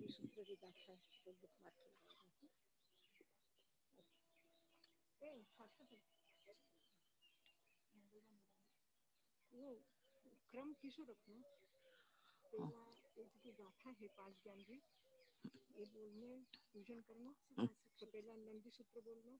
नंदी सूत्र की गाथा है तो बुकमार्क वो क्रम किसो रखना पहला इसकी गाथा है 5 ज्ञान की ये बोलने पूजन करना तो पहला नंदी सूत्र बोलना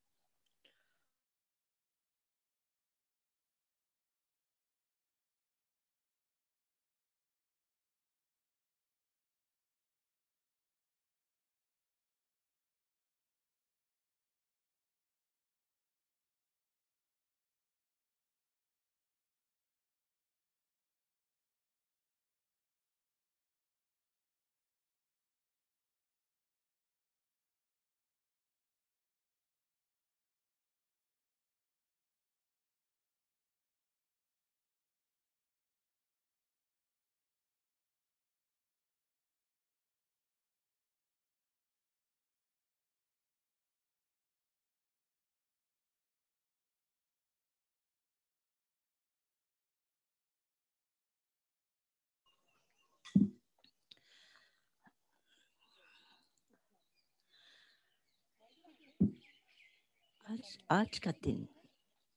आज का दिन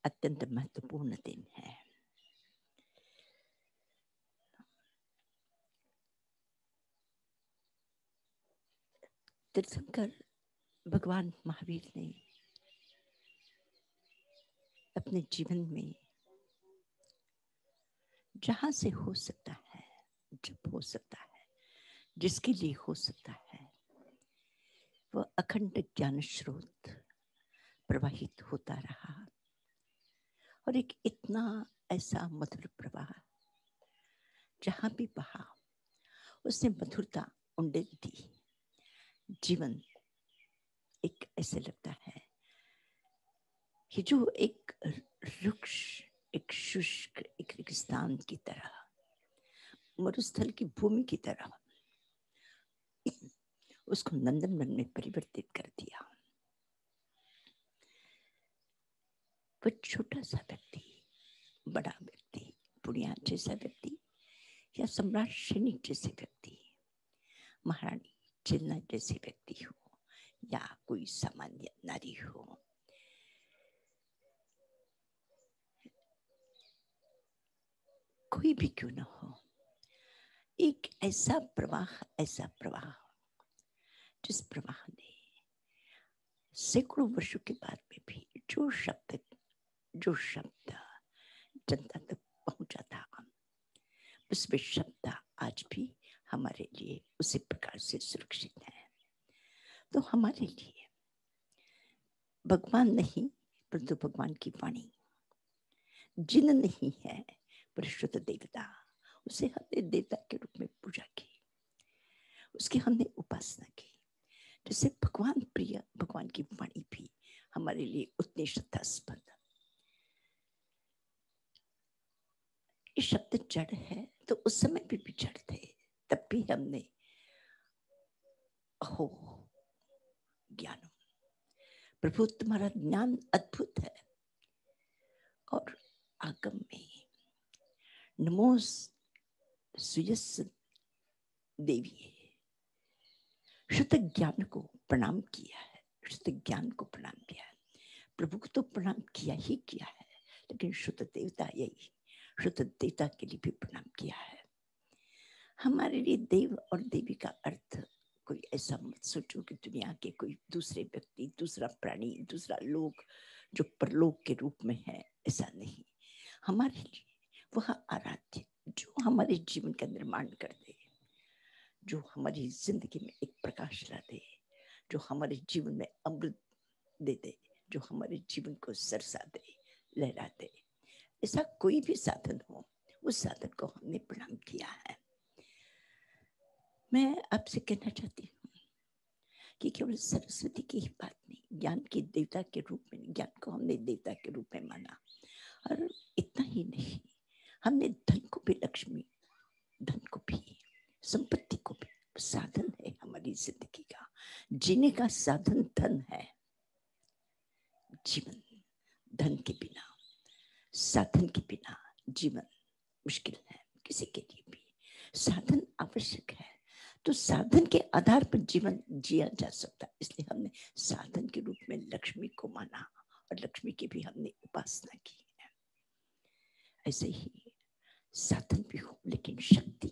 अत्यंत महत्वपूर्ण दिन है। तीर्थंकर भगवान महावीर ने अपने जीवन में जहां से हो सकता है, जब हो सकता है, जिसके लिए हो सकता है, वह अखंड ज्ञान स्रोत प्रवाहित होता रहा और एक इतना ऐसा मधुर प्रवाह जहां भी बहा उसने मधुरता उंडेल दी। जीवन एक ऐसे लगता है कि जो एक रुक्ष, एक शुष्क, एक रेगिस्तान की तरह, मरुस्थल की भूमि की तरह उसको नंदनवन में परिवर्तित कर दिया। वो छोटा सा व्यक्ति, बड़ा व्यक्ति, पुनिया जैसा व्यक्ति या सम्राट सैनिक जैसे व्यक्ति, महारानी चिन्ना जैसे व्यक्ति हो या कोई सामान्य नारी हो, कोई भी क्यों न हो, एक ऐसा प्रवाह जिस प्रवाह ने सैकड़ों वर्षों के बाद में भी जो शब्द जनता तक पहुंचा था, उसमें शब्द आज भी हमारे लिए उसी प्रकार से सुरक्षित है। तो हमारे लिए भगवान नहीं परंतु भगवान की वाणी, जिन नहीं है पर शुद्ध देवता, उसे हमने देवता के रूप में पूजा की, उसकी हमने उपासना की। जैसे भगवान प्रिय भगवान की वाणी भी हमारे लिए उतनी श्रद्धास्पद। ये शब्द जड़ है तो उस समय भी जड़ थे, तब भी हमने अहो ज्ञान, प्रभु तुम्हारा ज्ञान अद्भुत है। और आगम में नमो सुयस देवी शुद्ध ज्ञान को प्रणाम किया है, शुद्ध ज्ञान को प्रणाम किया है। प्रभु को तो प्रणाम किया ही किया है, लेकिन शुद्ध देवता, यही शुद्ध देवता के लिए भी प्रणाम किया है। हमारे लिए देव और देवी का अर्थ कोई ऐसा मत सोचो कि दुनिया के कोई दूसरे व्यक्ति, दूसरा प्राणी, दूसरा लोक जो परलोक के रूप में है, ऐसा नहीं। हमारे लिए वह आराध्य जो हमारे जीवन का निर्माण कर दे, जो हमारी जिंदगी में एक प्रकाश ला दे, जो हमारे जीवन में अमृत दे दे, जो हमारे जीवन को सरसा दे, लहरा दे, ऐसा कोई भी साधन हो, उस साधन को हमने प्रणाम किया है। मैं आपसे कहना चाहती हूँ कि केवल सरस्वती की ही बात नहीं, ज्ञान के देवता के रूप में, ज्ञान को हमने देवता के रूप में माना। और इतना ही नहीं, हमने धन को भी लक्ष्मी, धन को भी, संपत्ति को भी साधन है हमारी जिंदगी का, जीने का साधन धन है। जीवन धन के बिना, साधन के बिना जीवन मुश्किल है। किसी के लिए भी साधन आवश्यक है, तो साधन के आधार पर जीवन जिया जा सकता है। इसलिए हमने साधन के रूप में लक्ष्मी को माना और लक्ष्मी की भी हमने उपासना की है। ऐसे ही साधन भी हो, लेकिन शक्ति,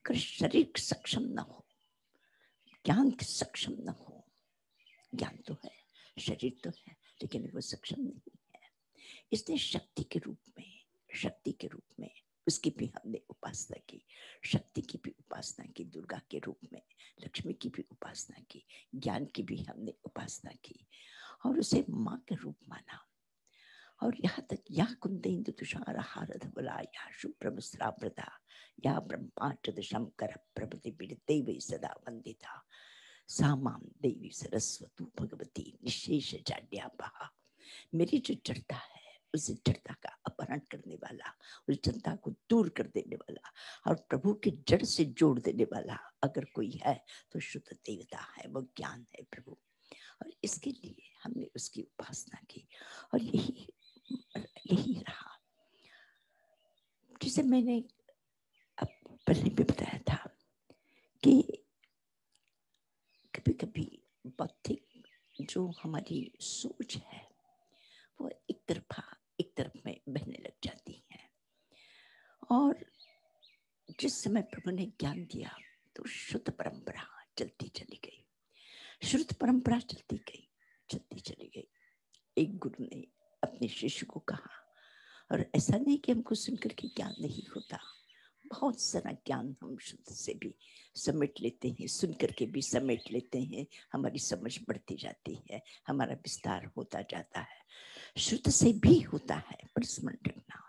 अगर शरीर सक्षम न हो, ज्ञान सक्षम न हो, ज्ञान तो है, शरीर तो है, लेकिन वो सक्षम नहीं है, इसलिए शक्ति के रूप में उसकी भी हमने उपासना की। शक्ति की भी उपासना की, दुर्गा के रूप में लक्ष्मी की भी उपासना की, ज्ञान की भी हमने उपासना की और उसे माँ के रूप माना। और यहाँ तक या कुंदेन्दु तुषार हारधवला या शुभ्रमस्रावृता या ब्रह्माच्युतशं कर प्रभृति देवी सदा वंदिता सा मां देवी सरस्वती भगवती निशेष जाड्यापहा। मेरी जो जड़ता है, उस जड़ता का अपहरण करने वाला, उस जड़ता को दूर कर देने वाला और प्रभु के जड़ से जोड़ देने वाला अगर कोई है तो शुद्ध देवता है, वो ज्ञान है प्रभु। और इसके लिए हमने उसकी उपासना की और यही रहा। जिसे मैंने अब पहले भी बताया था कि कभी कभी बौद्धिक जो हमारी सोच है वो एक तरफ में बहने लग जाती है। और जिस समय प्रभु ने ज्ञान दिया तो शुद्ध परंपरा चलती चली गई, शुद्ध परंपरा चलती चली गई। एक गुरु ने अपने शिष्य को कहा, और ऐसा नहीं कि हमको सुनकर के ज्ञान नहीं होता, बहुत सारा ज्ञान हम शुद्ध से भी समेट लेते हैं, सुनकर के भी समेट लेते हैं, हमारी समझ बढ़ती जाती है, हमारा विस्तार होता जाता है, शुद्ध से भी होता है। पर स्मरण रखना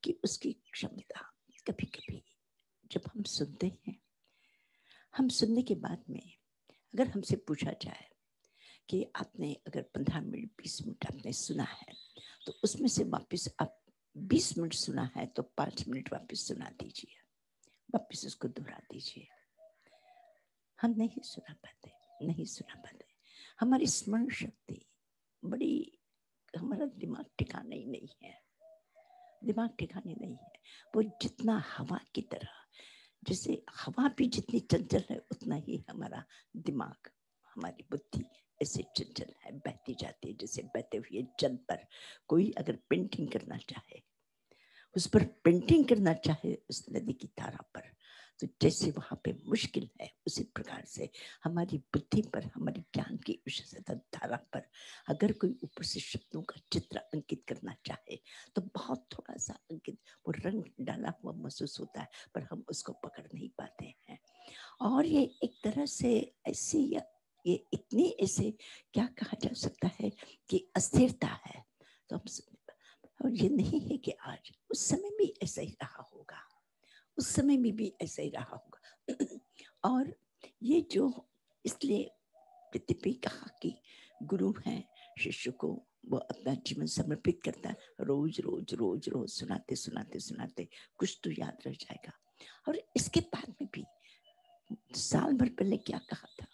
कि उसकी क्षमता कभी कभी जब हम सुनते हैं, हम सुनने के बाद में अगर हमसे पूछा जाए कि आपने अगर 15 मिनट 20 मिनट आपने सुना है तो उसमें से वापस आप 20 मिनट सुना है तो 5 मिनट वापस सुना दीजिए, वापस उसको दोहरा दीजिए। हम नहीं सुना पाते। हमारी स्मरण शक्ति बड़ी, हमारा दिमाग ठिकाने ही नहीं है, वो जितना हवा की तरह, जैसे हवा भी जितनी चंचल है उतना ही हमारा दिमाग, हमारी बुद्धि ऐसे चंचल है, बहती जाती है। जैसे बहते हुए जल पर कोई अगर पेंटिंग करना चाहे, उस पर पेंटिंग करना चाहे उस नदी की धारा पर, तो जैसे वहां पे मुश्किल है, उसी प्रकार से हमारी बुद्धि पर, हमारी ज्ञान की विशेषता धारा पर अगर कोई ऊपर से शब्दों का चित्र अंकित करना चाहे तो बहुत थोड़ा सा अंकित, वो रंग डाला हुआ महसूस होता है, पर हम उसको पकड़ नहीं पाते हैं। और ये एक तरह से ऐसी, ये इतनी ऐसे क्या कहा जा सकता है कि अस्थिरता है। तो हम, और ये नहीं है कि आज, उस समय भी ऐसा ही रहा होगा, उस समय में भी ऐसा ही रहा होगा। और ये जो, इसलिए पृथ्वी कहा कि गुरु है, शिष्य को वो अपना जीवन समर्पित करता है, रोज रोज रोज रोज सुनाते सुनाते सुनाते कुछ तो याद रह जाएगा। और इसके बाद में भी साल भर पहले क्या कहा था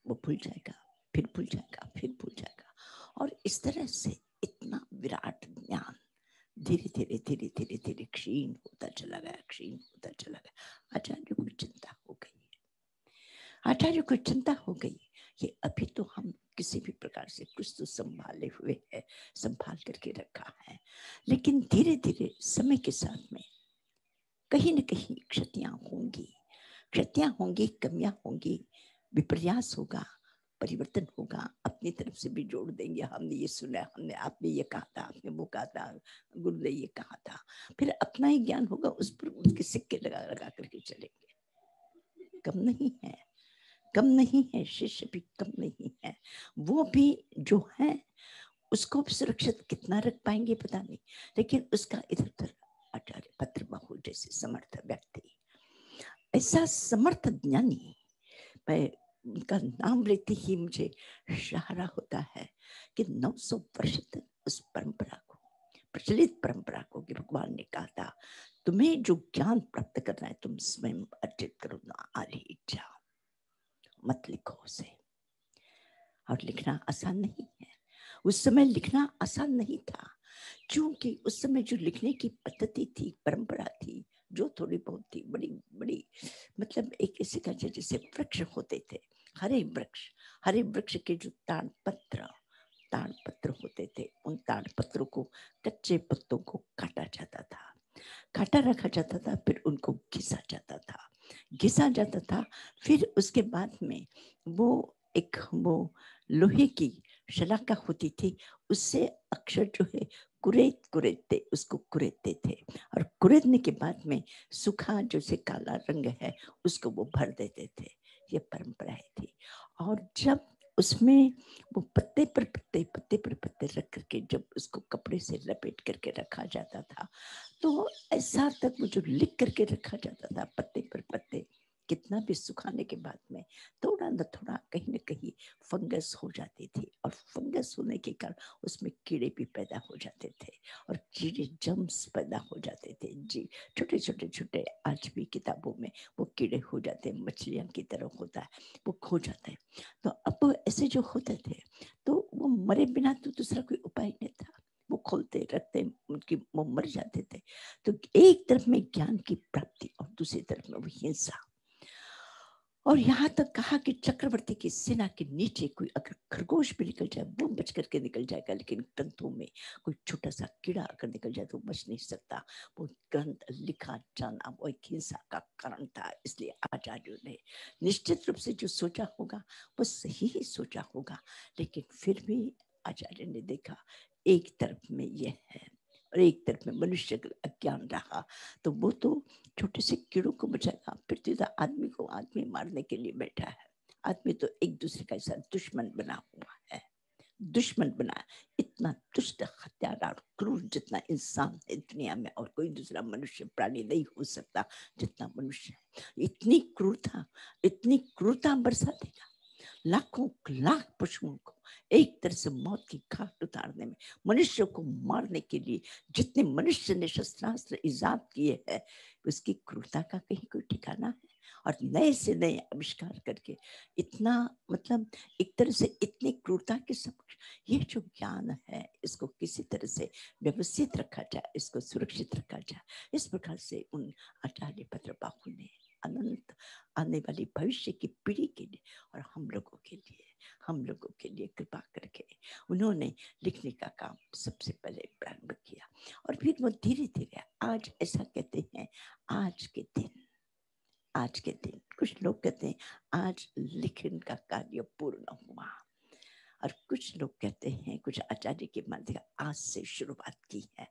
वो भूल जाएगा, फिर भूल जाएगा, फिर भूल जाएगा। और इस तरह से इतना विराट ज्ञान धीरे धीरे धीरे धीरे धीरे क्षीण होता चला गया। आचार्य को चिंता हो गई, ये अभी तो हम किसी भी प्रकार से कुछ तो संभाले हुए है, संभाल करके रखा है, लेकिन धीरे धीरे समय के साथ में कहीं न कहीं क्षतियां होंगी, कमियां होंगी, विपर्यास होगा, परिवर्तन होगा। अपनी तरफ से भी जोड़ देंगे, हमने ये सुना, आपने ये कहा था, आपने वो कहा था, गुरु ने ये कहा था, फिर अपना ही ज्ञान होगा, उस पर उसके सिक्के लगा करके चलेंगे। कम नहीं है, शिष्य भी कम नहीं है, वो भी जो है उसको सुरक्षित कितना रख पाएंगे पता नहीं, लेकिन उसका इधर उधर आचार्य पत्रबाहु जैसे समर्थ व्यक्ति, ऐसा समर्थ ज्ञानी, मैं उनका नाम लेते ही मुझे सहारा होता है कि 900 वर्ष तक उस परंपरा को, प्रचलित परंपरा को, कि भगवान ने कहा था तुम्हें जो ज्ञान प्राप्त करना है तुम स्वयं अर्जित करो, ना आली जाओ, मत लिखो उसे। और लिखना आसान नहीं है, उस समय लिखना आसान नहीं था, क्योंकि उस समय जो लिखने की पद्धति थी, परंपरा थी, जो थोड़ी बहुत थी, बड़ी बड़ी मतलब एक ऐसे का जैसे वृक्ष होते थे, हरे वृक्ष के जो ताड़ पत्र होते थे, उन ताड़ पत्रों को, कच्चे पत्तों को काटा जाता था, काटा रखा जाता था, फिर उनको घिसा जाता था। फिर उसके बाद में वो लोहे की शलाका होती थी, उससे अक्षर जो है कुरेदते उसको कुरेदते थे, और कुरेदने के बाद में सूखा जो से काला रंग है उसको वो भर देते थे। ये परंपराएं थी। और जब उसमें वो पत्ते पर पत्ते रख करके जब उसको कपड़े से लपेट करके रखा जाता था, तो ऐसा तक वो जो लिख करके रखा जाता था पत्ते पर पत्ते, कितना भी सुखाने के बाद में थोड़ा न थोड़ा कहीं न कहीं फंगस हो जाती थी, और फंगस होने के कारण उसमें कीड़े भी पैदा हो जाते थे, और कीड़े जम्स पैदा हो जाते थे जी, छोटे आज भी किताबों में वो कीड़े हो जाते हैं, मछलियां की तरह होता है, वो खो जाते हैं। तो अब ऐसे जो होते थे तो वो मरे बिना तो दूसरा कोई उपाय नहीं था, वो खोलते रखते उनकी वो मर जाते थे। तो एक तरफ में ज्ञान की प्राप्ति और दूसरी तरफ में वो हिंसा, और यहाँ तक कहा कि चक्रवर्ती की सेना के नीचे कोई अगर खरगोश भी निकल जाए वो बच करके निकल जाएगा, लेकिन ग्रंथों में कोई छोटा सा कीड़ा अगर निकल जाए तो बच नहीं सकता। वो ग्रंथ लिखा जाना वो एक हिंसा का कारण था, इसलिए आचार्यों ने निश्चित रूप से जो सोचा होगा वो सही ही सोचा होगा, लेकिन फिर भी आचार्य ने देखा एक तरफ में ये है और एक तरफ में मनुष्य का अज्ञान रहा, तो वो तो छोटे से कीड़ों को बचाएगा, फिर तो आदमी को आदमी मारने के लिए बैठा है। आदमी तो एक दूसरे का ऐसा दुश्मन बना हुआ है, दुश्मन बना, इतना दुष्ट हत्यारा क्रूर जितना इंसान है दुनिया में और कोई दूसरा मनुष्य प्राणी नहीं हो सकता जितना मनुष्य है। इतनी क्रूरता बरसा देगा, लाखों लाख पशुओं को एक तरह से मौत की घाट उतारने में, मनुष्य को मारने के लिए जितने मनुष्य ने शस्त्रास्त्र इजाद किए हैं, उसकी क्रूरता का कहीं कोई ठिकाना है। और नए से नए आविष्कार करके इतना मतलब एक तरह से इतनी क्रूरता के समक्ष ये जो ज्ञान है इसको किसी तरह से व्यवस्थित रखा जाए, इसको सुरक्षित रखा जाए, इस प्रकार से उन आचार्य भद्रबाहु ने अनंत आने वाली भविष्य की पीढ़ी के लिए और हम लोगों के लिए कृपा करके उन्होंने लिखने का काम सबसे पहले प्रारंभ किया, और फिर वो धीरे धीरे आज ऐसा कहते हैं आज के दिन कुछ लोग कहते हैं आज लिखन का कार्य पूर्ण हुआ, और कुछ लोग कहते हैं, कुछ आचार्य के माध्यम आज से शुरुआत की है।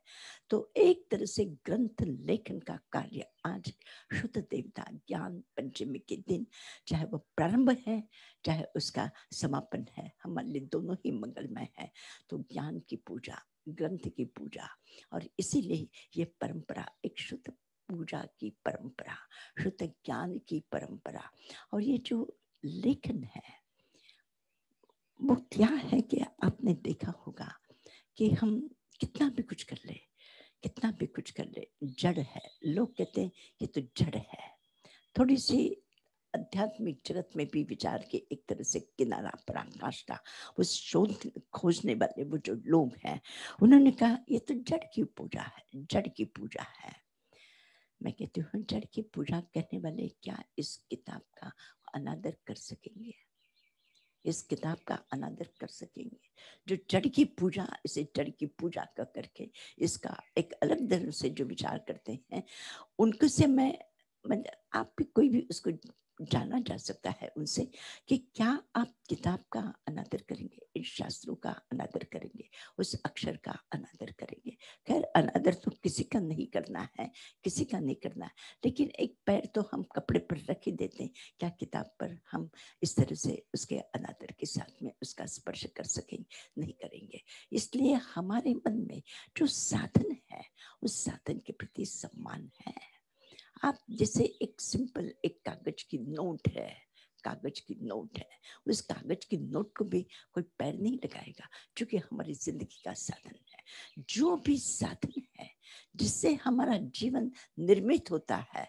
तो एक तरह से ग्रंथ लेखन का कार्य आज शुद्ध देवता ज्ञान पंचमी के दिन, चाहे वो प्रारंभ है चाहे उसका समापन है, हमारे लिए दोनों ही मंगलमय है। तो ज्ञान की पूजा, ग्रंथ की पूजा, और इसीलिए ये परंपरा एक शुद्ध पूजा की परंपरा, शुद्ध ज्ञान की परंपरा। और ये जो लेखन है वो क्या है कि आपने देखा होगा कि हम कितना भी कुछ कर ले जड़ है, लोग कहते हैं ये तो जड़ है। थोड़ी सी आध्यात्मिक जगत में भी विचार के एक तरह से किनारा पराकाष्ठा, वो शोध खोजने वाले वो जो लोग हैं उन्होंने कहा ये तो जड़ की पूजा है। मैं कहती हूँ जड़ की पूजा करने वाले क्या इस किताब का अनादर कर सकेंगे? इस किताब का अनादर कर सकेंगे? जो जड़ की पूजा, इसे जड़ की पूजा का करके इसका एक अलग धर्म से जो विचार करते हैं उनको से मैं आप भी कोई भी उसको जाना जा सकता है उनसे कि क्या आप किताब का अनादर करेंगे, इन शास्त्रों का अनादर करेंगे, उस अक्षर का अनादर करेंगे। खैर अनादर तो किसी का नहीं करना है, लेकिन एक पैर तो हम कपड़े पर रख ही देते हैं, क्या किताब पर हम इस तरह से उसके अनादर के साथ में उसका स्पर्श कर सकेंगे? नहीं करेंगे। इसलिए हमारे मन में जो साधन है उस साधन के प्रति सम्मान है। आप जैसे एक सिंपल एक कागज की नोट है, उस कागज की नोट को भी कोई पैर नहीं लगाएगा, क्योंकि हमारी जिंदगी का साधन है। जो भी साधन है जिससे हमारा जीवन निर्मित होता है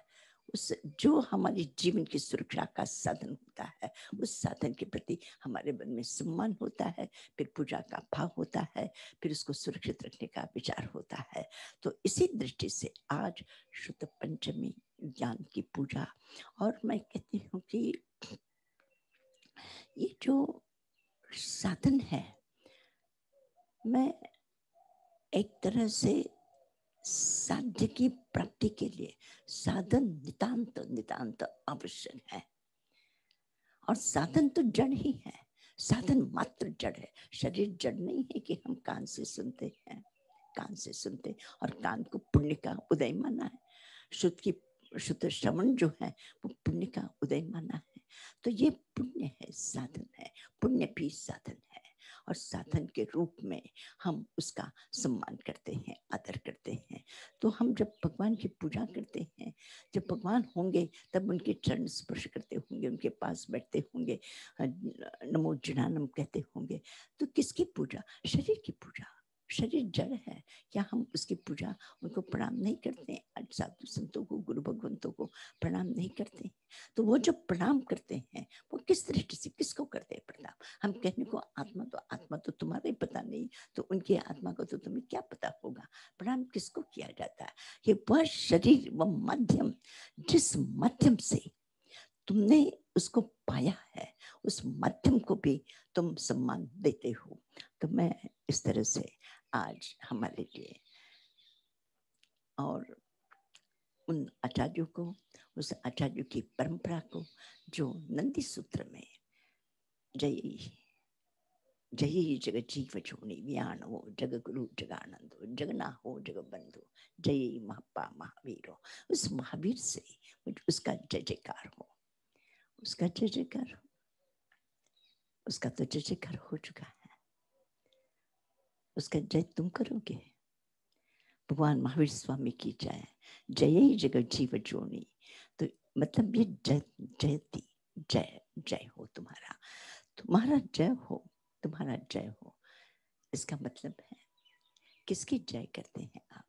उस जो हमारी जीवन की सुरक्षा का साधन होता है, उस साधन के प्रति हमारे मन में सम्मान होता है, फिर पूजा का भाव होता है, फिर उसको सुरक्षित रखने का विचार होता है। तो इसी दृष्टि से आज शुद्ध पंचमी ज्ञान की पूजा, और मैं कहती हूँ कि ये जो साधन है, मैं एक तरह से साध्य की प्राप्ति के लिए साधन नितांत नितांत आवश्यक है। और साधन तो जड़ ही है, साधन मात्र जड़ है। शरीर जड़ नहीं है कि हम कान से सुनते हैं, कान से सुनते और कान को पुण्य का उदय माना है। शुद्ध श्रवण जो है वो पुण्य का उदय माना है। तो ये पुण्य है, साधन है, पुण्य भी साधन है। और साधन के रूप में हम उसका सम्मान करते हैं, आदर करते हैं। तो हम जब भगवान की पूजा करते हैं, जब भगवान होंगे तब उनके चरण स्पर्श करते होंगे, उनके पास बैठते होंगे, नमो जनानम कहते होंगे, तो किसकी पूजा? शरीर की पूजा। शरीर जड़ है, क्या हम उसकी पूजा, उनको प्रणाम नहीं करते? आज साधु संतों को, गुरु भगवंतों को प्रणाम नहीं करते? तो वो जो प्रणाम करते हैं वो किस दृष्टि से, किसको करते हैं प्रणाम? हम कहने को आत्मा तो तुम्हारे पता नहीं, तो उनकी आत्मा को तो तुम्हें क्या पता होगा। प्रणाम किसको किया जाता है? ये वह शरीर, वह माध्यम, जिस माध्यम से तुमने उसको पाया है, उस माध्यम को भी तुम सम्मान देते हो। तो मैं इस तरह से आज हमारे लिए और उन आचार्यों को, उस आचार्यों की परंपरा को जो नंदी सूत्र में जय जय जग जीव छोनी व्यान हो जग गुरु जगानंद हो जगना हो जग बंधु जय महापा महावीर हो, उस महावीर से उसका जय जयकार हो, उसका जय जयकार हो। उसका तो जय जयकार हो चुका है, उसका जय तुम करोगे। भगवान महावीर स्वामी की जय, जय जगत जीव जोनी। तो मतलब ये जय जयती, जय जय हो तुम्हारा, तुम्हारा जय हो, तुम्हारा जय हो। इसका मतलब है किसकी जय करते हैं आप,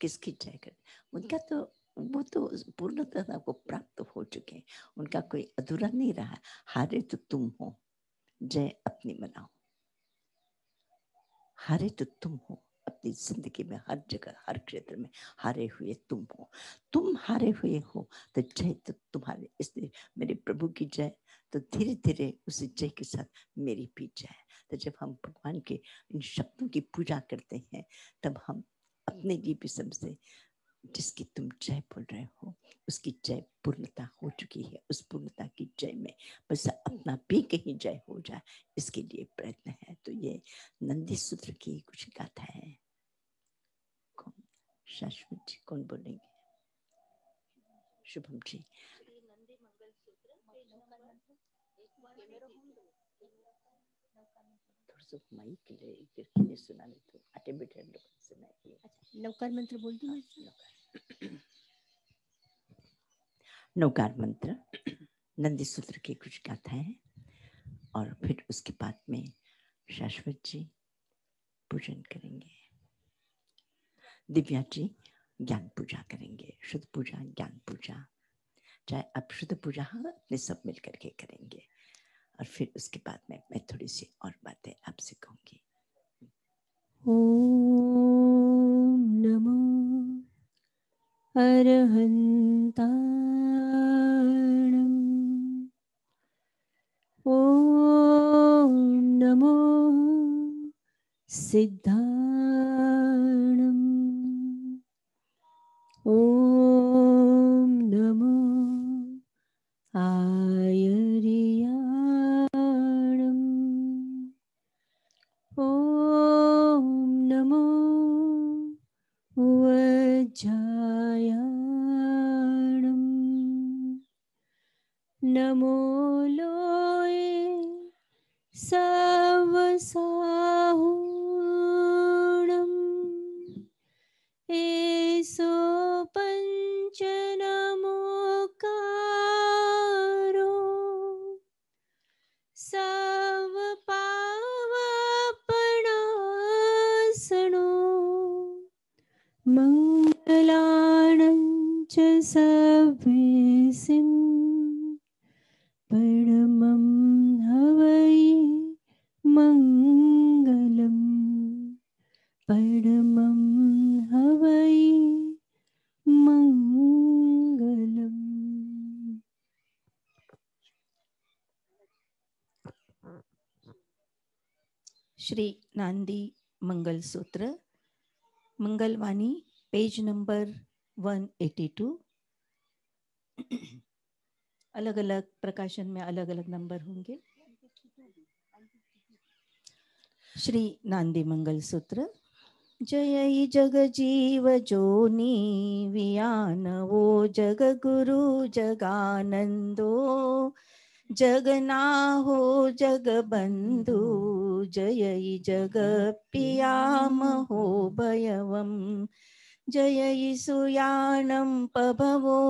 किसकी जय करते? उनका तो वो तो पूर्णतः को प्राप्त हो चुके, उनका कोई अधूरा नहीं रहा। हारे तो तुम हो, जय अपनी मनाओ। हारे तो तुम हो, अपनी जिंदगी में हर जगह हर क्षेत्र में हारे हुए तुम हो। तुम हारे हुए हो तो जय तो तुम्हारे, इसलिए मेरे प्रभु की जय, तो धीरे धीरे उस जय के साथ मेरी भी जय। तो जब हम भगवान के इन शब्दों की पूजा करते हैं तब हम अपने लिए भी समझते, जिसकी तुम जय बोल रहे हो उसकी जय पूर्णता हो चुकी है। उस पूर्णता की जय में बस अपना भी कहीं जय हो जाए, इसके लिए प्रयत्न है। तो ये नंदी सूत्र की कुछ गाथा है। कौन? शाश्वत जी कौन बोलेंगे? शुभम जी। थोड़ा सा माइक के लिए सुना नहीं तो आटे बैठे लोग सुनाइए। अच्छा, नौकार मंत्र बोल दूं? नौकार मंत्र नंदी सूत्र की कुछ गाथाएं हैं और फिर उसके बाद में शाश्वत जी पूजन करेंगे, दिव्या जी ज्ञान पूजा करेंगे। शुद्ध पूजा, ज्ञान पूजा, चाहे आप शुद्ध पूजा अपने सब मिल करके करेंगे। और फिर उसके बाद में मैं थोड़ी सी और बातें आपसे कहूंगी। ओम नमो अरहंताणं, ओम नमो सिद्धाणं, ओम नमो आयर्याणं, ओम नमो वज्रायाणं, नमो लोये सवसाहुणं, एसो पंच नमोकारो सवपावपणासनो, मंगलानं च हव्यसिं परमं हवै मङ्गलम् परमं हवै मङ्गलम्। श्री नांदी मंगल सूत्र मंगलवाणी पेज नंबर 182। अलग अलग प्रकाशन में अलग अलग नंबर होंगे। श्री नांदी मंगल सूत्र। जय जग जीव जोनी वियानवो जग गुरु जगानंदो जगना हो जग बंधु जय जग पियाम हो भयवम जय सुयानम पभवो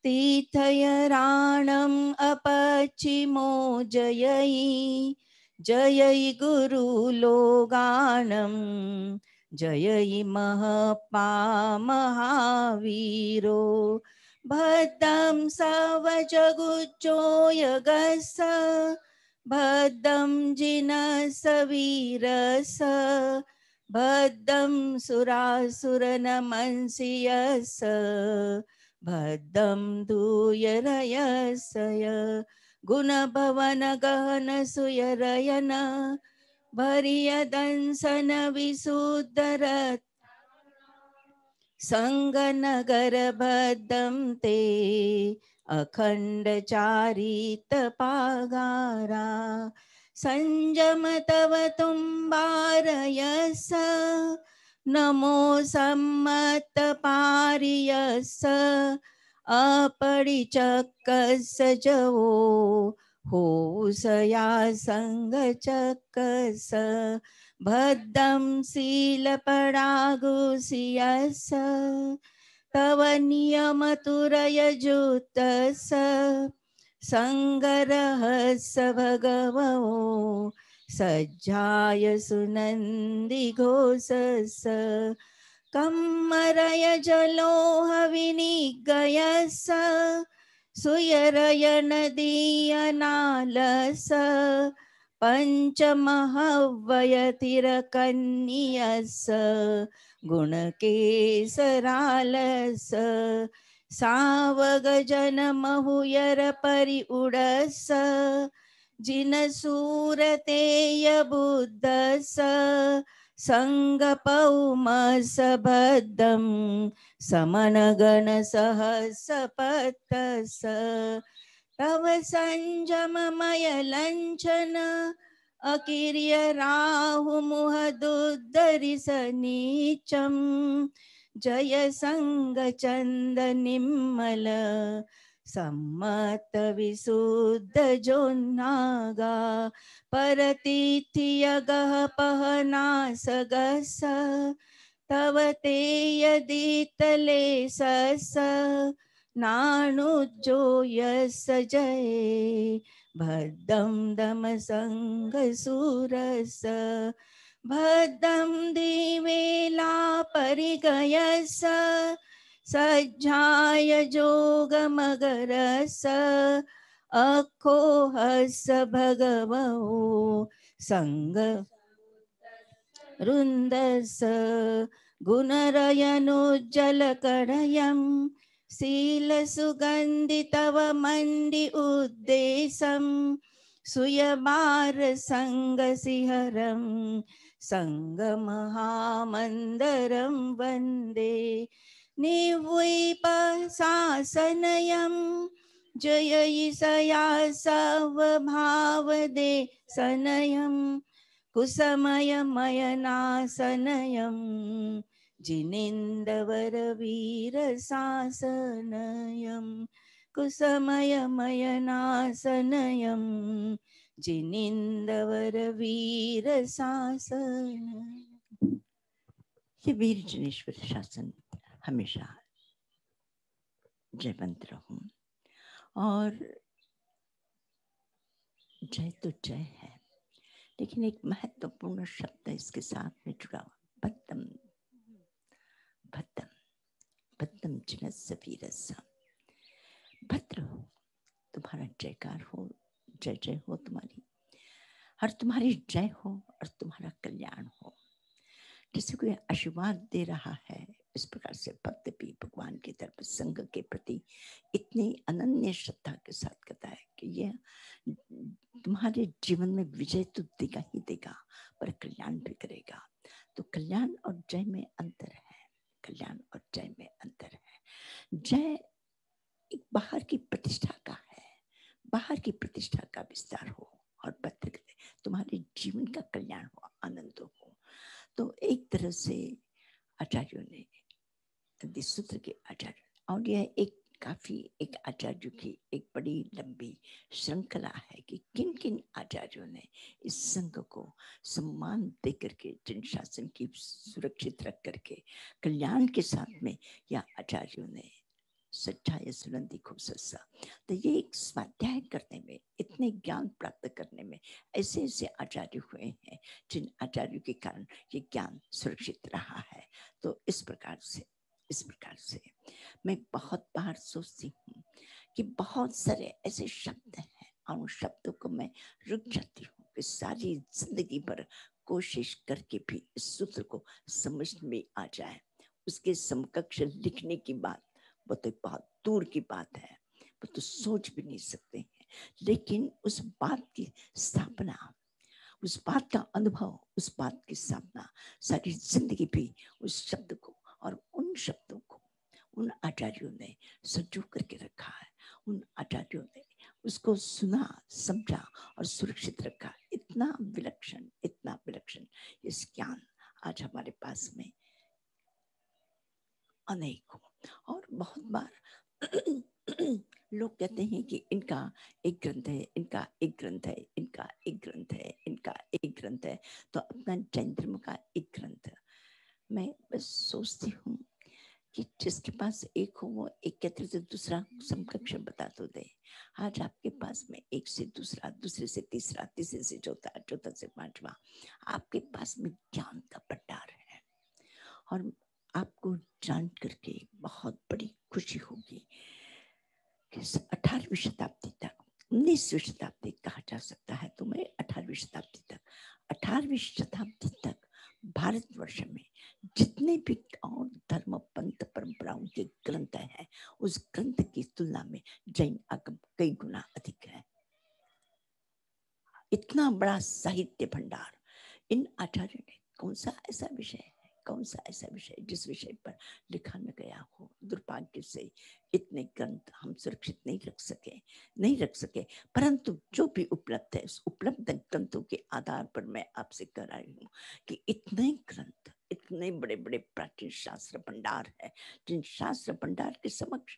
तीर्थयराणम अपचिमो जय जय गुरु लोगानम जय महपा महावीरो भद्दं सवजगुच्चोयगस्स भद्दं जिनस वीरस भद्दं सुरासुरनमंसि यस्स भद्दं धूयरयस्य गुणभवन गहन सुयरयन भरियदंसन विशुद्धरत् संगनगर भद्दं ते अखंड चारित पागारा संजम तव तुम्बारयस नमो सम्मत पारियस अपरिचक्कस जवो हो सया संग चक्कस भद्दं शीलपरागुसियस तव नियमतुरयजुतस संगरहस भगवो सज्जाय सुनंदि घोषस कम्मरय जलोह विनिगयस सुयरय नदीयनालस पंचमहव्यतिरकन्यस गुणकेसरालस सावगजन महुयर परि उडस जिन सूरतेय बुद्धस संगपौमस भद्दं समनगण सहसपतस तव संजममय लंचन अकिर्य राहु मुहदुद्धरिस नीचम जय संग चंद निम्मल सम्मत विशुद्ध जोन्नागा परतिथ्य गह पहनास गस तव ते यदितले सस नानुजो यस जय भद्दं दम संग सुरस भद्दं दिवेला परिगयस सज्जाय जोगमगरस अखोहस भगवो संग रुन्दस गुणरयनुज्जलकणयं शीलसुगन्धितव मण्डि उद्देशं सुयमार संगसिहरं संगमहामन्दरं वन्दे निवैपशासनयं जयैषया सवभावदे सनयं कुसमयमयनासनयं जिनेन्दवरवीरशासनयं कुसमयमयनासनयं जिनेन्दवरवीरशासनयं। ये वीर जिनेश्वर शासन हमेशा जयवंत रहूं। और जय तो जय है, लेकिन एक महत्वपूर्ण शब्द इसके साथ में जुड़ा हुआ, भद्दम भद्दम भद्दम जिनस्य वीरस्य। भद्र हो, तुम्हारा जयकार हो, जय जय हो तुम्हारी, और तुम्हारी जय हो और तुम्हारा कल्याण हो। जिसे कोई आशीर्वाद दे रहा है, इस प्रकार से भक्त भी भगवान की तरफ संघ के प्रति इतनी अनन्य श्रद्धा के साथ कहता है कि यह तुम्हारे जीवन में विजय तो देगा ही देगा, पर कल्याण भी करेगा। तो कल्याण और जय में अंतर है, कल्याण और जय में अंतर है। जय एक बाहर की प्रतिष्ठा का है, बाहर की प्रतिष्ठा का विस्तार हो, और भक्त कहते तुम्हारे जीवन का कल्याण हो, आनंद हो। तो एक तरह से आचार्यों ने सूत्र के आचार्य, और यह एक काफी एक आचार्यों की एक बड़ी लंबी श्रृंखला है कि किन किन आचार्यों ने इस संघ को सम्मान दे करके, जन शासन की सुरक्षित रख करके कल्याण के साथ में, या आचार्यों ने सच्चाई सुनंदी खूब सस्सा। तो ये एक स्वाध्याय करने में, इतने ज्ञान प्राप्त करने में ऐसे ऐसे आचार्य हुए हैं जिन आचार्यों के कारण ये ज्ञान सुरक्षित रहा है। तो इस प्रकार से मैं बहुत बार सोचती हूँ कि बहुत सारे ऐसे शब्द हैं और उन शब्दों को मैं रुक जाती हूँ कि सारी जिंदगी भर कोशिश करके भी इस सूत्र को समझ में आ जाए। उसके समकक्ष लिखने की बात वो तो बहुत दूर की बात है, वो तो सोच भी नहीं सकते हैं। लेकिन उस बात की स्थापना, उस बात का अनुभव, उस बात की स्थापना सारी जिंदगी भी उस शब्द को और उन शब्दों को उन आचार्यों ने सजो करके रखा है। उन आचार्यों ने उसको सुना, समझा और सुरक्षित रखा। इतना विलक्षण इस ज्ञान आज हमारे पास में अनेक हो। और बहुत बार लोग कहते हैं कि इनका एक ग्रंथ है, इनका एक ग्रंथ है, इनका एक ग्रंथ है, इनका एक ग्रंथ है, तो अपना जैन धर्म का एक ग्रंथ। मैं बस सोचती हूँ कि जिसके पास एक हो वो एक कहते तो दूसरा समकक्ष बता तो दे। आज आपके पास में एक से दूसरा, दूसरे से तीसरा, तीसरे से चौथा, चौथा से पांचवा, आपके पास में ज्ञान का भंडार है। और आपको जान करके बहुत बड़ी खुशी होगी कि 18वीं शताब्दी तक, 19वीं शताब्दी कहा जा सकता है, तो मैं 18वीं शताब्दी तक, 18वीं शताब्दी तक भारतवर्ष में जितने भी और धर्म पंथ परंपराओं के ग्रंथ हैं, उस ग्रंथ की तुलना में जैन आगम कई गुना अधिक है। इतना बड़ा साहित्य भंडार इन आचार्यों ने, कौन सा ऐसा विषय है, कौन सा ऐसा विषय जिस विषय पर लिखा न गया हो। दुर्भाग्य से इतने ग्रंथ हम सुरक्षित नहीं रख सके, परंतु जो भी उपलब्ध है, उस उपलब्ध ग्रंथों के आधार पर मैं आपसे कह रही हूँ कि इतने ग्रंथ, इतने बड़े बड़े प्राचीन शास्त्र भंडार है, जिन शास्त्र भंडार के समक्ष,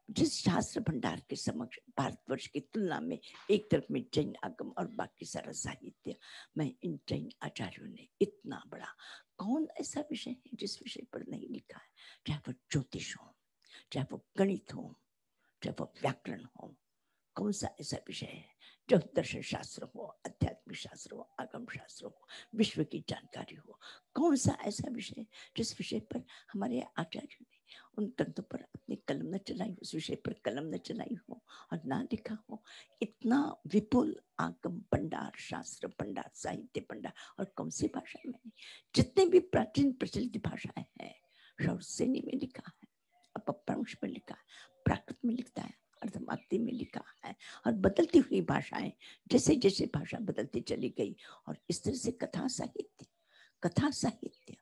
जिस शास्त्र भंडार के समक्ष भारतवर्ष की तुलना में एक तरफ में जैन आगम और बाकी सारा साहित्य, मैं इन जैन आचार्यों ने इतना बड़ा, कौन ऐसा विषय है जिस विषय पर नहीं लिखा है, चाहे वो ज्योतिष हो, चाहे वो गणित हो, चाहे वो व्याकरण हो, कौन सा ऐसा विषय है जो दर्शन शास्त्र हो, आध्यात्मिक शास्त्र हो, आगम शास्त्र हो, विश्व की जानकारी हो, कौन सा ऐसा विषय जिस विषय पर हमारे आचार्यों ने उन ग्रंथों पर अपनी कलम न चलाई, उस विषय पर कलम न चलाई हो और ना लिखा हो। इतना विपुल आगम भंडार, शास्त्र भंडार, साहित्य भंडार, और कौन सी भाषा में, जितने भी प्राचीन प्रचलित भाषाएं हैं, शौरसेनी में लिखा है, अपभ्रंश में लिखा है, प्राकृत में लिखता है, अर्धमागधी में लिखा है, और बदलती हुई भाषाएं, जैसे जैसे भाषा बदलती चली गई। और इस तरह से कथा साहित्य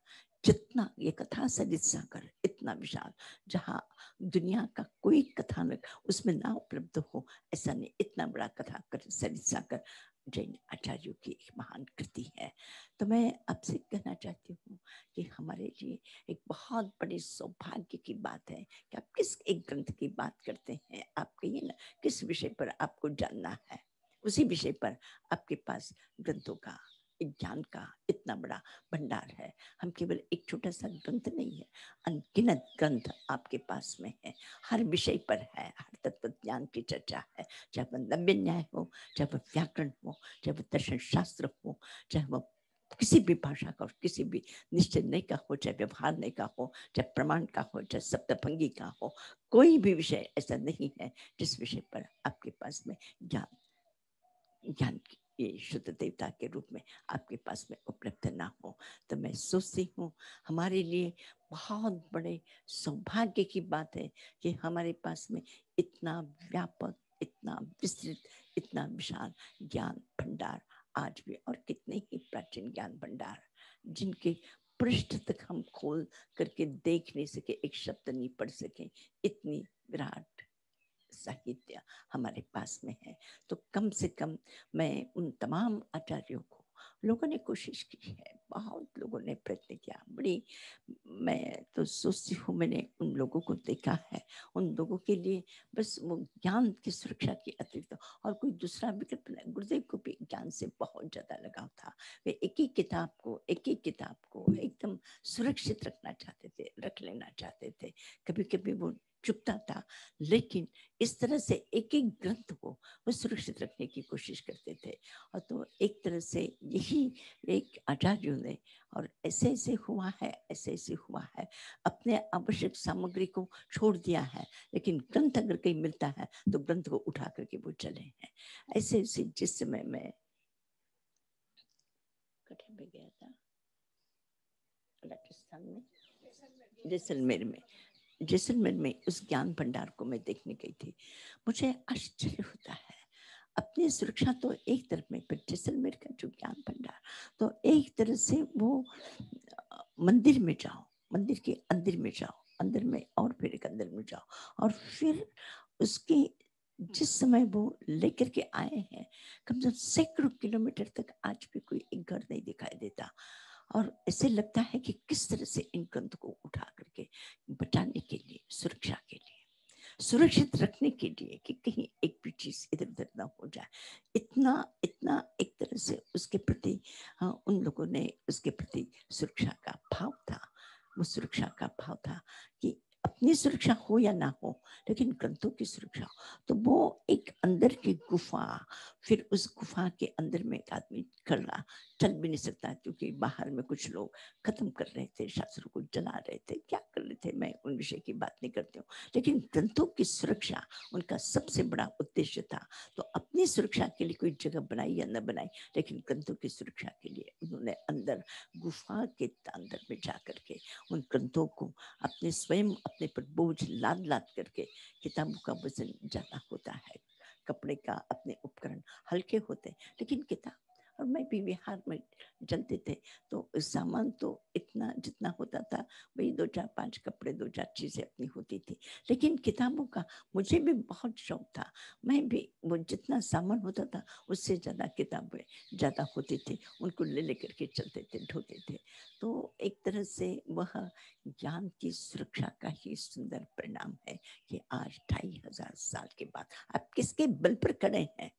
जितना, ये कथा सरित सागर इतना विशाल, जहाँ दुनिया का कोई कथानक उसमें ना उपलब्ध हो, ऐसा नहीं, इतना बड़ा कथा सरित सागर जैन आचार्यों की एक महान कृति है। तो मैं आपसे कहना चाहती हूँ कि हमारे लिए एक बहुत बड़ी सौभाग्य की बात है कि आप किस एक ग्रंथ की बात करते हैं। आप कहिए ना किस विषय पर आपको जानना है, उसी विषय पर आपके पास ग्रंथों का, ज्ञान का इतना बड़ा भंडार है। हम केवल एक छोटा सा ग्रंथ नहीं है, अनगिनत ग्रंथ आपके पास में है, हर विषय पर है, हर तत्व ज्ञान की चर्चा है, चाहे वह नव्य न्याय हो, चाहे वह व्याकरण हो, चाहे वह दर्शन शास्त्र हो, चाहे वह किसी भी भाषा का, किसी भी निश्चय नहीं का हो, चाहे व्यवहार नहीं का हो, चाहे प्रमाण का हो, चाहे सप्तभंगी का हो, कोई भी विषय ऐसा नहीं है जिस विषय पर आपके पास में ज्ञान की ये शुद्ध देवता के रूप में आपके पास में उपलब्ध ना हो। तो मैं सोचती हूँ हमारे लिए बहुत बड़े सौभाग्य की बात है कि हमारे पास में इतना व्यापक, इतना विस्तृत, इतना विशाल ज्ञान भंडार आज भी, और कितने ही प्राचीन ज्ञान भंडार जिनके पृष्ठ तक हम खोल करके देख नहीं सके, एक शब्द नहीं पढ़ सके, इतनी विराट साहित्य हमारे पास में है। तो कम से कम मैं उन तमाम आचार्यों को, लोगों ने कोशिश की है, बहुत लोगों ने प्रयत्न किया, बड़ी, मैं तो सोचती हूँ मैंने उन लोगों को देखा है, उन लोगों के लिए बस वो ज्ञान की सुरक्षा की अतिरिक्त और कोई दूसरा विकल्प नहीं। गुरुदेव को भी ज्ञान से बहुत ज्यादा लगाव था। वे एक ही किताब को एकदम सुरक्षित रखना चाहते थे, रख लेना चाहते थे। कभी कभी वो चुकता था, लेकिन इस तरह से एक एक ग्रंथ को वो सुरक्षित रखने की कोशिश करते थे। और तो एक तरह से यही एक आचार्यों ने, और ऐसे ऐसे हुआ है, अपने आवश्यक सामग्री को छोड़ दिया है, लेकिन ग्रंथ अगर कहीं मिलता है तो ग्रंथ को उठा करके वो चले हैं। ऐसे ऐसे जिस समय मैं कठिन में गया था राजस्थान में, जैसलमेर में उस ज्ञान भंडार को मैं देखने गई थी। मुझे आश्चर्य होता है, अपनी सुरक्षा तो एक तरफ में, पर जैसलमेर का जो ज्ञान भंडार, तो एक तरह से वो मंदिर में जाओ, मंदिर के अंदर में जाओ, अंदर में और फिर एक अंदर में जाओ, और फिर उसके जिस समय वो लेकर के आए हैं, कम से कम सैकड़ों किलोमीटर तक आज भी कोई एक घर नहीं दिखाई देता। और ऐसे लगता है कि किस तरह से इन ग्रंथ को उठा करके बचाने के लिए, सुरक्षा के लिए, सुरक्षित रखने के लिए, कि कहीं एक भी चीज इधर उधर ना हो जाए। इतना इतना एक तरह से उसके प्रति उन लोगों ने उसके प्रति सुरक्षा का भाव था। वो सुरक्षा का भाव था कि अपनी सुरक्षा हो या ना हो, लेकिन ग्रंथों की सुरक्षा हो। तो वो एक अंदर की गुफा, फिर उस गुफा के अंदर में एक आदमी खड़ा चल भी नहीं सकता, क्योंकि बाहर में कुछ लोग खत्म कर रहे थे, शास्त्रों को जला रहे थे, क्या कर रहे थे, मैं उन विषय की बात नहीं करती हूँ, लेकिन ग्रंथों की सुरक्षा उनका सबसे बड़ा उद्देश्य था। तो अपनी सुरक्षा के लिए कोई जगह बनाई या न बनाई, लेकिन ग्रंथों की सुरक्षा के लिए उन्होंने अंदर गुफा के अंदर में जा करके उन ग्रंथों को अपने स्वयं अपने पर बोझ लाद लाद करके, किताबों का वजन ज्यादा होता है, कपड़े का अपने उपकरण हल्के होते, लेकिन किताब, और मैं भी बिहार में चलते थे तो सामान तो इतना जितना होता था, वही 2-4-5 कपड़े, 2-4 चीजें अपनी होती थी, लेकिन किताबों का मुझे भी बहुत शौक था। मैं भी वो जितना सामान होता था उससे ज्यादा किताबें ज्यादा होती थी, उनको ले लेकर के चलते थे, ढोते थे। तो एक तरह से वह ज्ञान की सुरक्षा का ही सुंदर परिणाम है कि आज 2500 साल के बाद आप किसके बल पर खड़े हैं,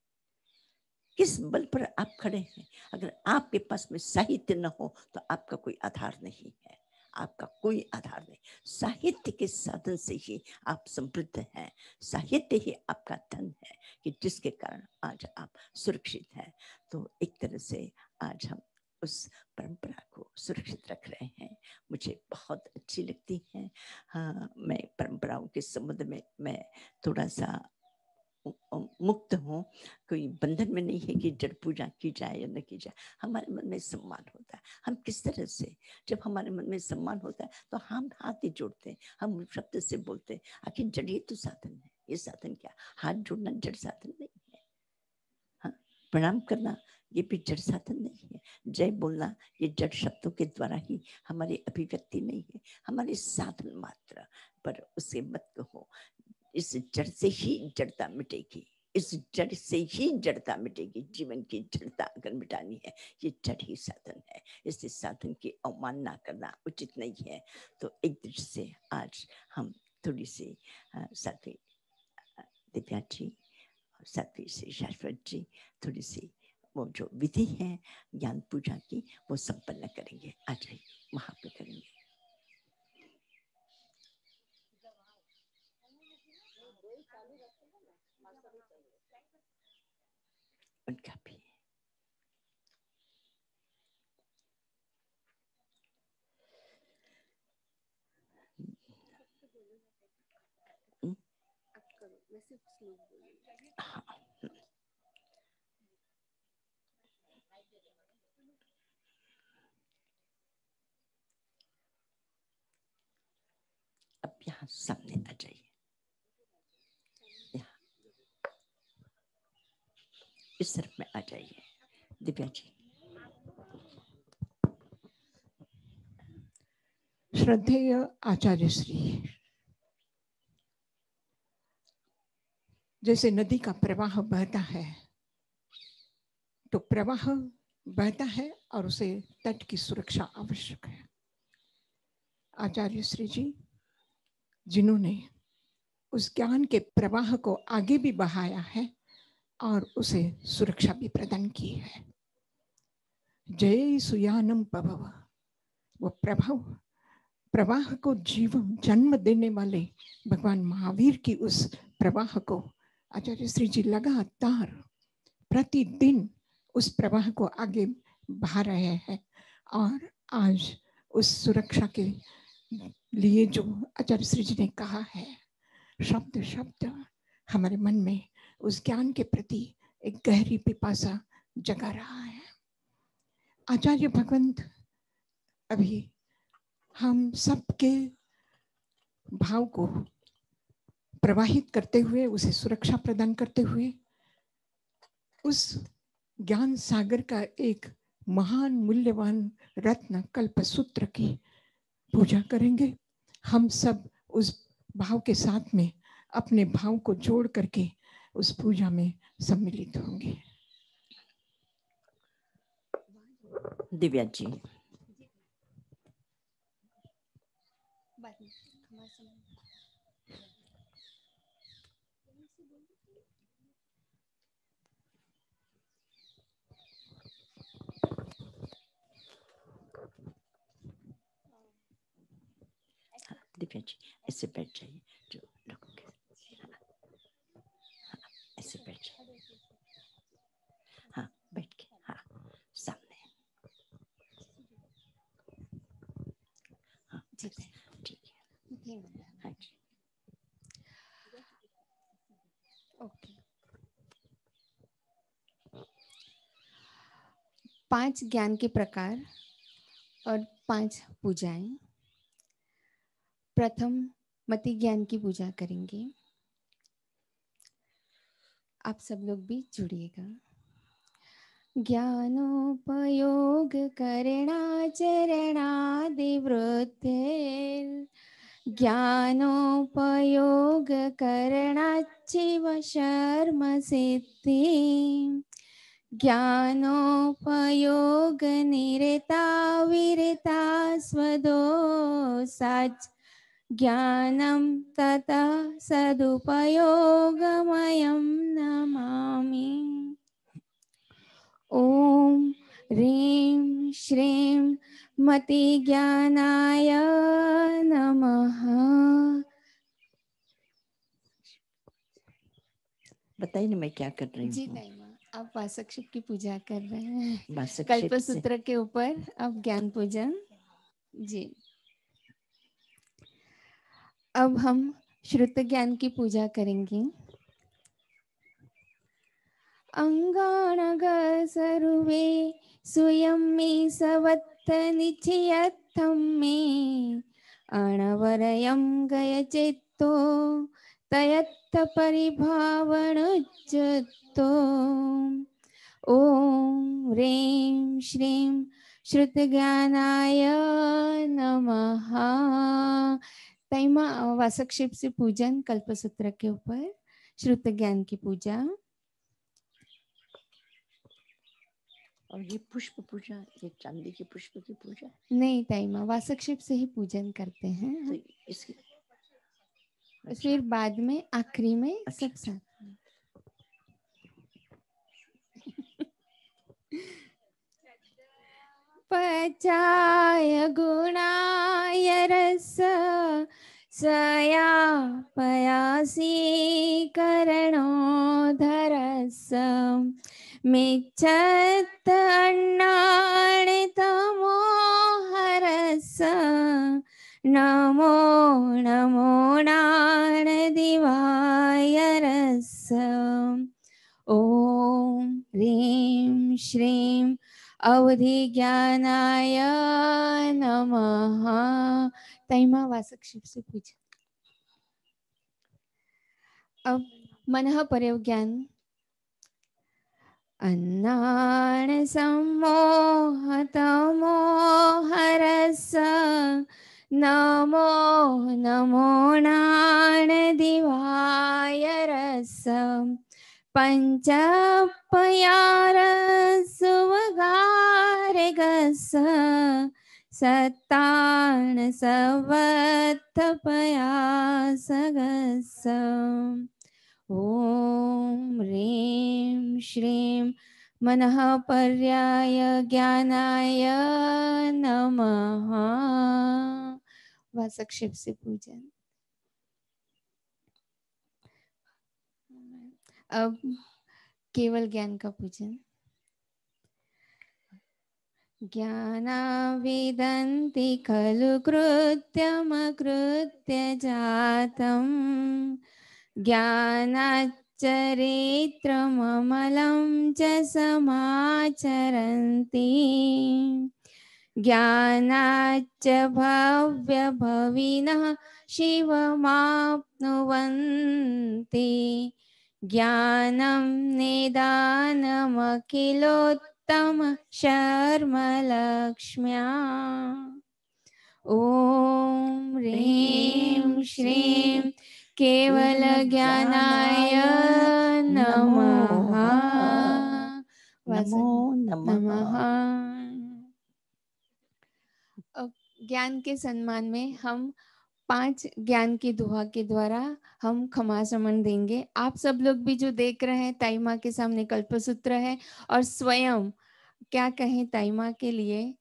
किस बल पर आप खड़े हैं। अगर आपके पास में साहित्य न हो तो आपका कोई आधार नहीं है, आपका कोई आधार नहीं। साहित्य के साधन से ही आप समृद्ध हैं, साहित्य ही आपका धन है कि जिसके कारण आज आप सुरक्षित हैं। तो एक तरह से आज हम उस परंपरा को सुरक्षित रख रहे हैं, मुझे बहुत अच्छी लगती है। हाँ, मैं परंपराओं के संबंध में मैं थोड़ा सा मुक्त हूँ, कोई बंधन में नहीं है कि जड़ पूजा की जाए या न की जाए। हमारे मन में सम्मान होता है, हम किस तरह से, जब हमारे मन में सम्मान होता है तो हम हाथ ही जोड़ते हैं, हम शब्द से बोलते हैं। आखिर जड़ ही तो साधन है, ये साधन क्या, हाथ जोड़ना जड़ साधन नहीं है, हाँ, प्रणाम करना ये भी जड़ साधन नहीं है, जय बोलना ये जड़ शब्दों के द्वारा ही हमारी अभिव्यक्ति नहीं है, हमारे साधन मात्र। पर उसे मत कहो, इस जड़ से ही जड़ता मिटेगी, इस जड़ से ही जड़ता मिटेगी। जीवन की जड़ता अगर मिटानी है, ये जड़ ही साधन है, इससे साधन की अवमानना करना उचित नहीं है। तो एक दृष्टि से आज हम थोड़ी सी साथी दिव्या जी और साथी से शाश्वत जी थोड़ी सी वो जो विधि है ज्ञान पूजा की वो संपन्न करेंगे। आज ही वहां पे करेंगे। उनका भी ऐसे श्लोक बोलिए। हाँ। अब यहाँ सामने आ जाइए, यहाँ इस तरफ में आ जाइए दिव्या जी। श्रद्धेय आचार्य श्री, जैसे नदी का प्रवाह बहता है तो प्रवाह बहता है और उसे तट की सुरक्षा आवश्यक है। आचार्य श्री जी जिन्होंने उस ज्ञान के प्रवाह को आगे भी बहाया है और उसे सुरक्षा भी प्रदान की है। जय सुयानम पभव, वो प्रवाह को जीवन जन्म देने वाले भगवान महावीर की उस प्रवाह को आचार्य श्री जी लगातार प्रतिदिन उस प्रवाह को आगे बहा रहे हैं। और आज उस सुरक्षा के लिए जो आचार्य श्री जी ने कहा है, शब्द शब्द हमारे मन में उस ज्ञान के प्रति एक गहरी पिपासा जगा रहा है। आचार्य भगवंत अभी हम सबके भाव को प्रवाहित करते हुए, उसे सुरक्षा प्रदान करते हुए, उस ज्ञान सागर का एक महान मूल्यवान रत्न कल्पसूत्र की पूजा करेंगे। हम सब उस भाव के साथ में अपने भाव को जोड़ करके उस पूजा में सम्मिलित होंगे। दिव्या जी। दिव्या जी ऐसे बैठ जाइए, जो लोगों के ऐसे बैठ जाइए। हाँ बैठ के, हाँ सामने। हाँ ठीक है। हाँ जी। ओके। 5 ज्ञान के प्रकार और 5 पूजाएं। प्रथम मति ज्ञान की पूजा करेंगे। आप सब लोग भी जुड़िएगा। ज्ञानोपयोग करणाचरणादिवृत्तेर्, ज्ञानोपयोग करणाच्चिव शर्म सिद्धि, ज्ञानोपयोग निरता विरता स्वदोषाच्, ज्ञानं ततः सदुपयोगमयं नमामि। ओम ह्रीं श्रीं मति ज्ञानाय नमः। बताइए ना मैं क्या कर रही जी हूँ। ताई माँ, आप वासक्षिप की पूजा कर रहे हैं। वासक्षिप कल्पसूत्र के ऊपर अब ज्ञान पूजन। जी अब हम श्रुत ज्ञान की पूजा करेंगे। अंगाणग सर्वे स्वयं मे सवत्त निचयत्थं मे, अणवरयं गयचित्तो तयत्थ परिभावनुच्चतो। ओम ह्रीं श्रीं श्रुतज्ञानाय नमः। तैमा वासक्षेप से पूजन कल्पसूत्र के ऊपर श्रुत ज्ञान की पूजा। और ये पुष्प पूजा, ये चांदी के पुष्प की पूजा नहीं ताईमा, वासक्षेप से ही पूजन करते हैं। तो इसकी फिर बाद में आखिरी में अच्छा, सब साथ में। पचाय गुणाय रस सया पयासी करणोधरस, मिच्छत अन्नाणितमो हरस, नमो नमो नाणदिवाय श्रीं अवधिज्ञानाय नमः। तैमा वासक शिव से पूछा। अब मनः परयो ज्ञान। अन्नान सम्मोहतमोहरस नमो नमो नान दिवाय रस पंचपयारसुवगारगस सत्तान सवत्थपयासगस ॐ ह्रीं श्रीं मनः पर्याय ज्ञानाय नमः। वासक शिव से पूजन। अब केवल ज्ञान का पूजन। ज्ञानाविदन्ति खलु कृत्यमकृत्य जातं ज्ञानाच्चरित्रममलं च समाचरन्ति ज्ञानाच्च भव्यभविनः शिवमाप्नुवन्ति ज्ञानं निदानमखिलोत्तम शर्मलक्ष्म्या ॐ ह्रीं श्रीं केवल ज्ञानाय नमः। नमो नमः। ज्ञान के सम्मान में हम 5 ज्ञान की दुआ के द्वारा हम क्षमा समन देंगे। आप सब लोग भी जो देख रहे हैं, ताई माँ के सामने कल्पसूत्र है और स्वयं क्या कहें ताई माँ के लिए,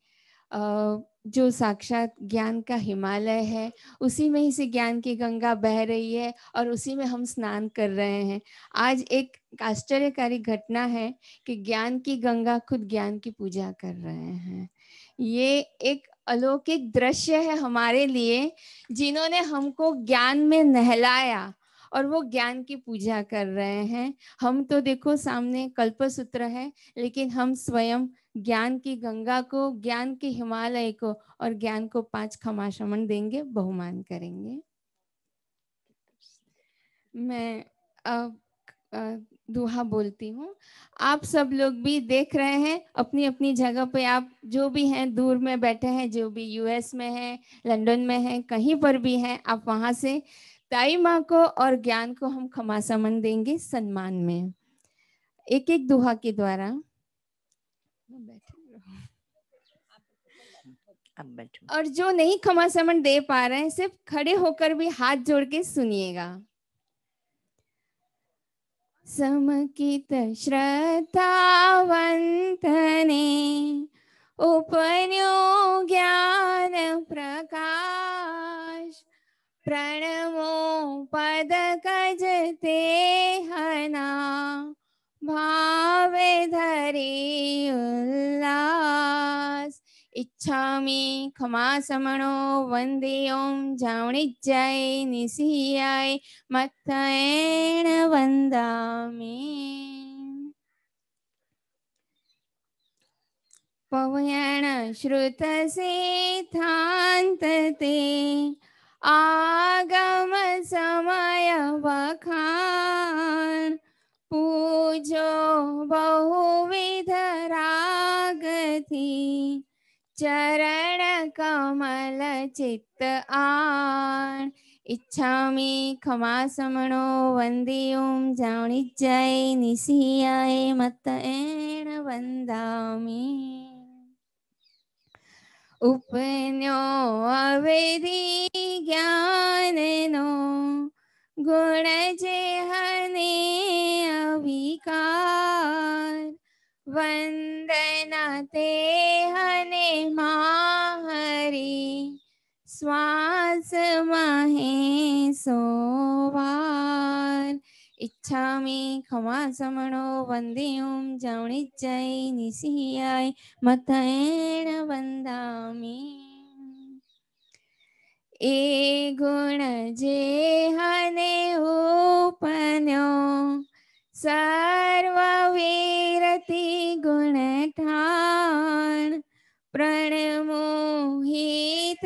जो साक्षात ज्ञान का हिमालय है, उसी में ही से ज्ञान की गंगा बह रही है और उसी में हम स्नान कर रहे हैं। आज एक आश्चर्यकारी घटना है कि ज्ञान की गंगा खुद ज्ञान की पूजा कर रहे हैं। ये एक अलौकिक दृश्य है हमारे लिए, जिन्होंने हमको ज्ञान में नहलाया और वो ज्ञान की पूजा कर रहे हैं। हम तो देखो सामने कल्पसूत्र है, लेकिन हम स्वयं ज्ञान की गंगा को, ज्ञान के हिमालय को और ज्ञान को 5 क्षमा समन देंगे, बहुमान करेंगे। मैं अब दुआ बोलती हूँ। आप सब लोग भी देख रहे हैं अपनी अपनी जगह पे, आप जो भी हैं दूर में बैठे हैं, जो भी यूएस में हैं, लंदन में हैं, कहीं पर भी हैं, आप वहां से ताई माँ को और ज्ञान को हम क्षमा समन देंगे सम्मान में, एक एक दुआ के द्वारा। और जो नहीं क्षमा समन दे पा रहे हैं, सिर्फ खड़े होकर भी हाथ जोड़ के सुनिएगा। समकित श्रद्धावंतने उपन्यो ज्ञान प्रकाश प्रणमो पदकज ते हना भावे धरी उल्लास इच्छामि क्षमा समणो वंदे ओम जावणिज्जय निसियाय मत्तयेन वंदामि पवयण श्रुत सिद्धांतते आगम समय वखान पूजो बहुविध रागति चरण कमल चित्त आन इच्छामि क्षमा समणो वंदे ओम जावणिज्जय निसियाय मत्तयेन वंदामि उपन्यो अवेदी ज्ञाननो गुण जेहने अविकार वंदना ते हने माहरी श्वास महे सोवार इच्छामि क्षमा समणो वंदे ओम जावणिज्जय निसियाय मत्तयेन वंदामि ए गुण जेहने उपन्यो सर्ववीरति गुण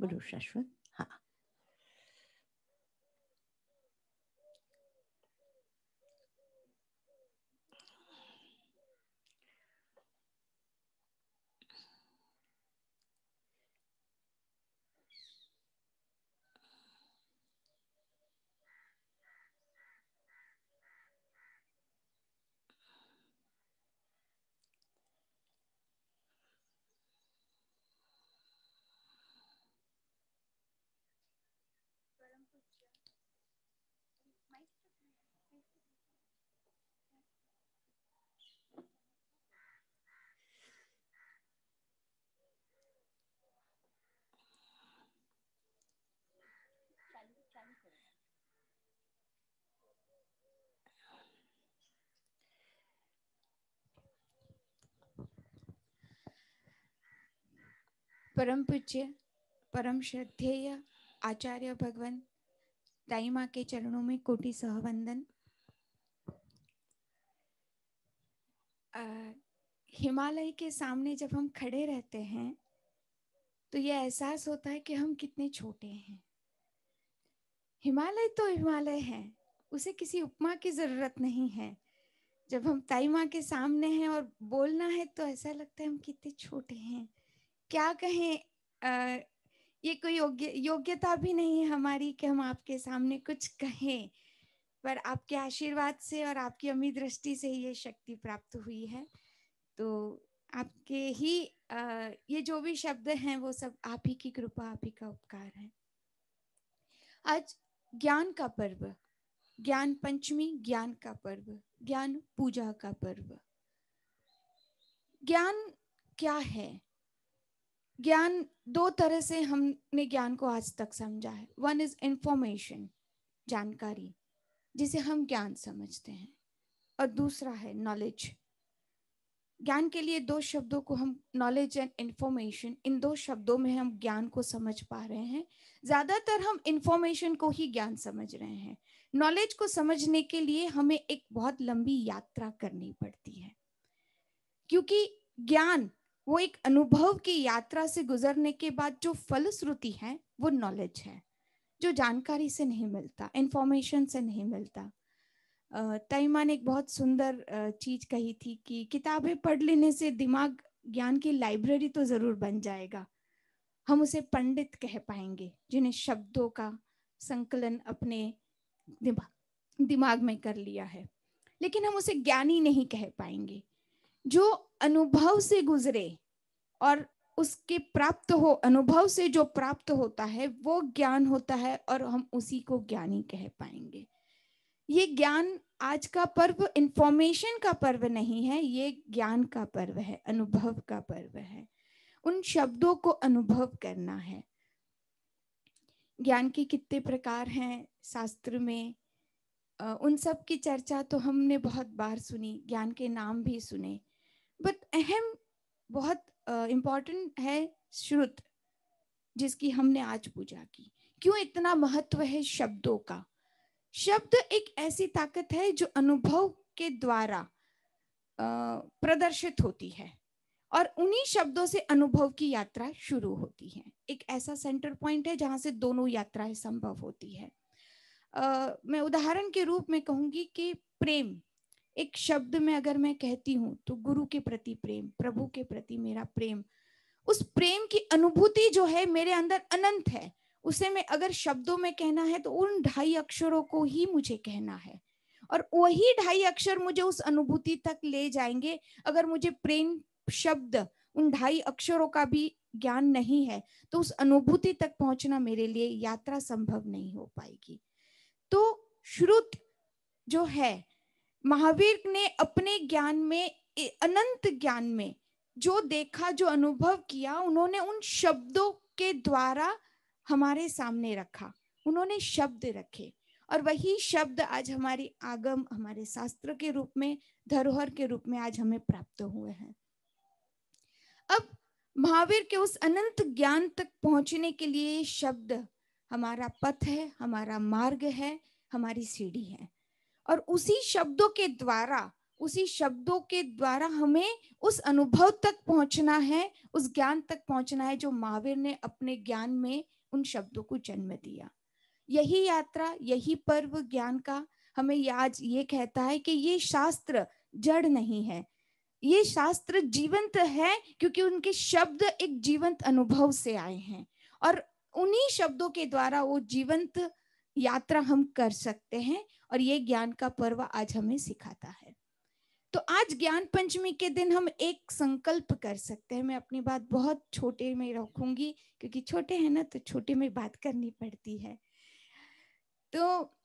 बोलो शाश्वत। हाँ, परम पूज्य परम श्रद्धेय आचार्य भगवान दाई माँ के चरणों में कोटि सहवंदन। हिमालय के सामने जब हम खड़े रहते हैं तो ये एहसास होता है कि हम कितने छोटे हैं। हिमालय तो हिमालय है, उसे किसी उपमा की जरूरत नहीं है। जब हम ताई माँ के सामने हैं और बोलना है तो ऐसा लगता है हम कितने छोटे हैं, क्या कहें। ये कोई योग्यता भी नहीं है हमारी कि हम आपके सामने कुछ कहें, पर आपके आशीर्वाद से और आपकी अमीर दृष्टि से ही ये शक्ति प्राप्त हुई है। तो आपके ही ये जो भी शब्द हैं वो सब आप ही की कृपा, आप ही का उपकार है। आज ज्ञान का पर्व, ज्ञान पंचमी, ज्ञान का पर्व, ज्ञान पूजा का पर्व। ज्ञान क्या है? ज्ञान दो तरह से हमने ज्ञान को आज तक समझा है। वन इज इंफॉर्मेशन, जानकारी, जिसे हम ज्ञान समझते हैं, और दूसरा है नॉलेज। ज्ञान के लिए दो शब्दों को हम, नॉलेज एंड इंफॉर्मेशन, इन दो शब्दों में हम ज्ञान को समझ पा रहे हैं। ज्यादातर हम इंफॉर्मेशन को ही ज्ञान समझ रहे हैं। नॉलेज को समझने के लिए हमें एक बहुत लंबी यात्रा करनी पड़ती है, क्योंकि ज्ञान वो एक अनुभव की यात्रा से गुजरने के बाद जो फलश्रुति है वो नॉलेज है, जो जानकारी से नहीं मिलता, इंफॉर्मेशन से नहीं मिलता। ताई माँ ने एक बहुत सुंदर चीज कही थी कि किताबें पढ़ लेने से दिमाग ज्ञान की लाइब्रेरी तो जरूर बन जाएगा। हम उसे पंडित कह पाएंगे जिन्हें शब्दों का संकलन अपने दिमाग में कर लिया है, लेकिन हम उसे ज्ञानी नहीं कह पाएंगे। जो अनुभव से गुजरे और उसके प्राप्त हो, अनुभव से जो प्राप्त होता है वो ज्ञान होता है, और हम उसी को ज्ञानी कह पाएंगे। ये ज्ञान आज का पर्व इंफॉर्मेशन का पर्व नहीं है, ये ज्ञान का पर्व है, अनुभव का पर्व है। उन शब्दों को अनुभव करना है। ज्ञान के कितने प्रकार हैं शास्त्र में, उन सब की चर्चा तो हमने बहुत बार सुनी, ज्ञान के नाम भी सुने, बट अहम बहुत इम्पोर्टेंट है श्रुत, जिसकी हमने आज पूजा की। क्यों इतना महत्व है शब्दों का? शब्द एक ऐसी ताकत है जो अनुभव के द्वारा प्रदर्शित होती है, और उन्हीं शब्दों से अनुभव की यात्रा शुरू होती है। एक ऐसा सेंटर पॉइंट है जहां से दोनों यात्राएं संभव होती है। मैं उदाहरण के रूप में कहूंगी कि प्रेम, एक शब्द में अगर मैं कहती हूँ तो गुरु के प्रति प्रेम, प्रभु के प्रति मेरा प्रेम, उस प्रेम की अनुभूति जो है मेरे अंदर अनंत है। उसे मैं अगर शब्दों में कहना है तो उन 2.5 अक्षरों को ही मुझे कहना है, और वही 2.5 अक्षर मुझे उस अनुभूति तक ले जाएंगे। अगर मुझे प्रेम शब्द, उन 2.5 अक्षरों का भी ज्ञान नहीं है तो उस अनुभूति तक पहुंचना मेरे लिए यात्रा संभव नहीं हो पाएगी। तो श्रुत जो है, महावीर ने अपने ज्ञान में, अनंत ज्ञान में जो देखा, जो अनुभव किया, उन्होंने उन शब्दों के द्वारा हमारे सामने रखा। उन्होंने शब्द रखे, और वही शब्द आज हमारी आगम, हमारे शास्त्र के रूप में, धरोहर के रूप में आज हमें प्राप्त हुए हैं। अब महावीर के उस अनंत ज्ञान तक पहुंचने के लिए शब्द हमारा पथ है, हमारा मार्ग है, हमारी सीढ़ी है, और उसी शब्दों के द्वारा, उसी शब्दों के द्वारा हमें उस अनुभव तक पहुंचना है, उस ज्ञान तक पहुंचना है जो महावीर ने अपने ज्ञान में उन शब्दों को जन्म दिया। यही यात्रा, यही पर्व ज्ञान का हमें आज ये कहता है कि ये शास्त्र जड़ नहीं है, ये शास्त्र जीवंत है, क्योंकि उनके शब्द एक जीवंत अनुभव से आए हैं और उन्हीं शब्दों के द्वारा वो जीवंत यात्रा हम कर सकते हैं। और ये ज्ञान का पर्व आज हमें सिखाता है। तो आज ज्ञान पंचमी के दिन हम एक संकल्प कर सकते हैं। मैं अपनी बात बहुत छोटे में रखूंगी, क्योंकि छोटे हैं ना, तो छोटे में बात करनी पड़ती है। तो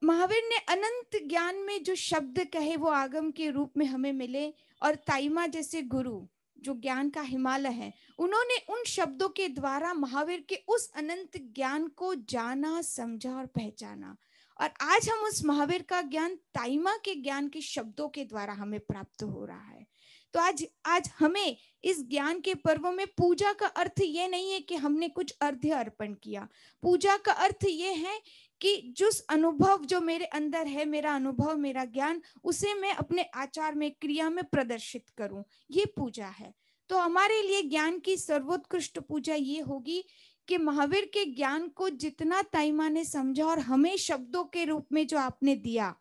महावीर ने अनंत ज्ञान में जो शब्द कहे वो आगम के रूप में हमें मिले, और ताइमा जैसे गुरु जो ज्ञान का हिमालय है, उन्होंने उन शब्दों के द्वारा महावीर के उस अनंत ज्ञान को जाना, समझा और पहचाना। और आज हम उस महावीर का ज्ञान ताइमा के ज्ञान के शब्दों के द्वारा हमें प्राप्त हो रहा है। तो आज हमें इस ज्ञान के पर्वों में पूजा का अर्थ ये नहीं है कि हमने कुछ अर्घ्य अर्पण किया। पूजा का अर्थ ये है कि जिस अनुभव जो मेरे अंदर है, मेरा अनुभव, मेरा ज्ञान, उसे मैं अपने आचार में, क्रिया में प्रदर्शित करूं, ये पूजा है। तो हमारे लिए ज्ञान की सर्वोत्कृष्ट पूजा ये होगी कि महावीर के ज्ञान को जितना ताइमा ने समझा और हमें शब्दों के रूप में जो आपने दिया,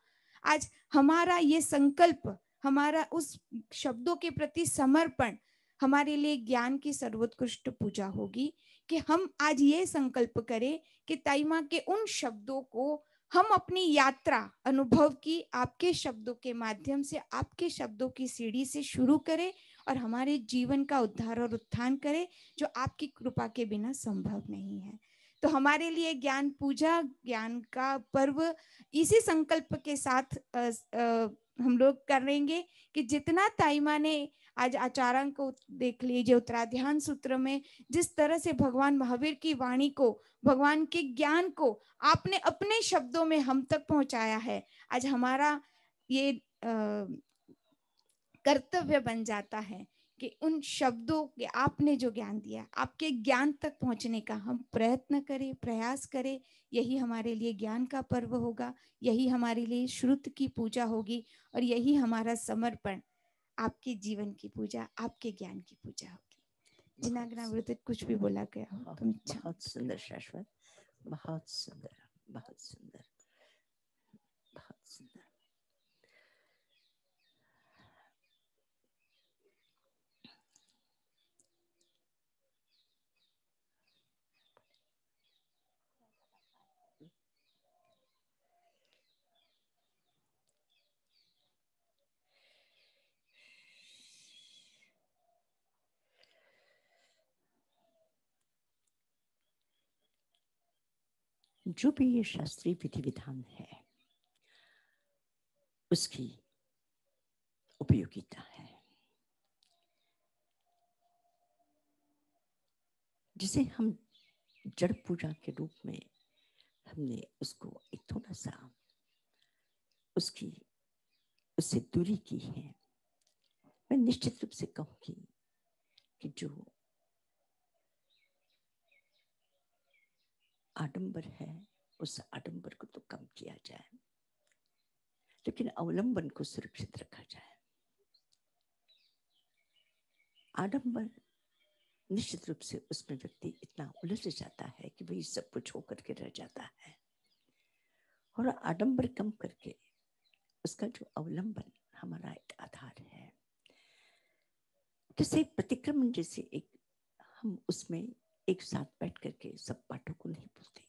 आज हमारा ये संकल्प, हमारा उस शब्दों के प्रति समर्पण हमारे लिए ज्ञान की सर्वोत्कृष्ट पूजा होगी। कि हम आज ये संकल्प करें कि ताइमा के उन शब्दों को हम अपनी यात्रा अनुभव की आपके शब्दों के माध्यम से, आपके शब्दों की सीढ़ी से शुरू करें और हमारे जीवन का उद्धार और उत्थान करें, जो आपकी कृपा के बिना संभव नहीं है। तो हमारे लिए ज्ञान पूजा, ज्ञान का पर्व इसी संकल्प के साथ हम लोग करेंगे कि जितना ताइमा ने आज आचार्य को देख लीजिए, उत्तराध्यान सूत्र में जिस तरह से भगवान महावीर की वाणी को, भगवान के ज्ञान को आपने अपने शब्दों में हम तक पहुंचाया है, आज हमारा ये कर्तव्य बन जाता है कि उन शब्दों के आपने जो ज्ञान दिया, आपके ज्ञान तक पहुंचने का हम प्रयत्न करें, प्रयास करें। यही हमारे लिए ज्ञान का पर्व होगा, यही हमारे लिए श्रुत की पूजा होगी, और यही हमारा समर्पण आपके जीवन की पूजा, आपके ज्ञान की पूजा होगी। जिनाग्नामृत कुछ भी बोला गया हो तो बहुत सुंदर शाश्वत, बहुत सुंदर, बहुत सुंदर, बहुत सुंदर। जो भी ये शास्त्रीय विधि विधान है, उसकी उपयोगिता है, जिसे हम जड़ पूजा के रूप में हमने उसको एक थोड़ा सा उससे दूरी की है। मैं निश्चित रूप से कहूंगी कि जो आडंबर है, उस आडंबर को तो कम किया जाए, लेकिन अवलंबन को सुरक्षित रखा जाए। आडंबर निश्चित रूप से उसमें व्यक्ति इतना उलझ जाता है कि वही सब कुछ होकर के रह जाता है, और आडंबर कम करके उसका जो अवलंबन हमारा एक आधार है, जैसे प्रतिक्रमण, जैसे एक हम उसमें एक साथ बैठ करके सब पाठों को नहीं बोलते,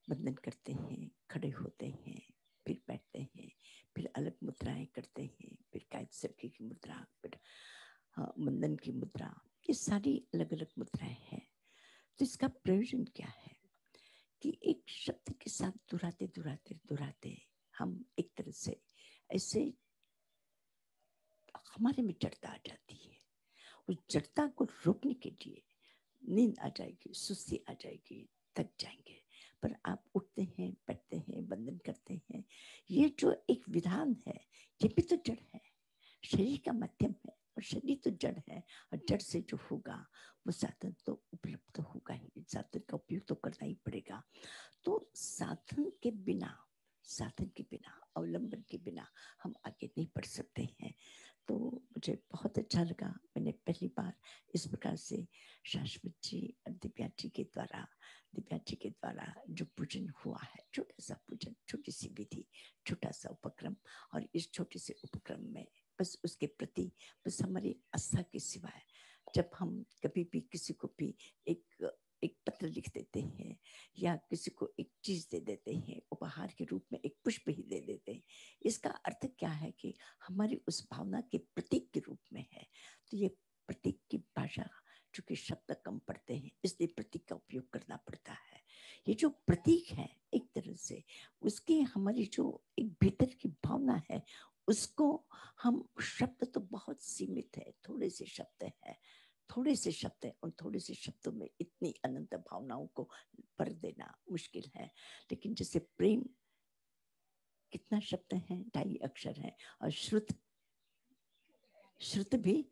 बंधन करते हैं, खड़े होते हैं, फिर बैठते हैं, फिर अलग मुद्राएं करते हैं, फिर कायद सबकी की मुद्रा, फिर बंधन की मुद्रा, ये सारी अलग अलग मुद्राएं हैं। तो इसका प्रयोजन क्या है कि एक शब्द के साथ दोहराते दोहराते दोहराते हम एक तरह से ऐसे हमारे में जड़ता आ जाती है। उस जड़ता को रोकने के लिए नींद आ जाएगी, सुस्ती आ जाएगी, थक जाएंगे, पर आप उठते हैं, बैठते हैं, बंधन करते हैं। ये जो एक विधान है, ये भी तो जड़ है, शरीर का माध्यम है, और शरीर तो जड़ है, और जड़ से जो होगा वो साधन तो उपलब्ध होगा ही, साधन का उपयोग तो करना ही पड़ेगा। तो साधन के बिना साधन के बिना, अवलंबन के बिना हम आगे नहीं बढ़ सकते हैं। तो मुझे बहुत अच्छा लगा, मैंने पहली बार इस प्रकार से शाश्वत जी और दिव्या जी के द्वारा जो पूजन हुआ है, छोटा सा पूजन, छोटी सी विधि, छोटा सा उपक्रम, और इस छोटे से उपक्रम में बस उसके प्रति बस हमारी आस्था के सिवाय, जब हम कभी भी किसी को भी एक पत्र लिख देते हैं या किसी को एक चीज दे देते हैं उपहार के रूप में, एक पुष्प ही दे देते हैं, इसका अर्थ क्या है कि हमारी उस भावना के प्रतीक के रूप में है। तो ये प्रतीक की भाषा, चूंकि शब्द कम पड़ते हैं इसलिए प्रतीक का उपयोग करना पड़ता है। ये जो प्रतीक है एक तरह से उसकी हमारी जो एक भीतर की भावना है, उसको हम, शब्द तो बहुत सीमित है, थोड़े से शब्द है, थोड़े से शब्द है, उन थोड़े से शब्दों में इतनी अनंत भावनाओं को भर देना मुश्किल है। लेकिन जैसे प्रेम, कितना शब्द है, 2.5 अक्षर है, और श्रुत भी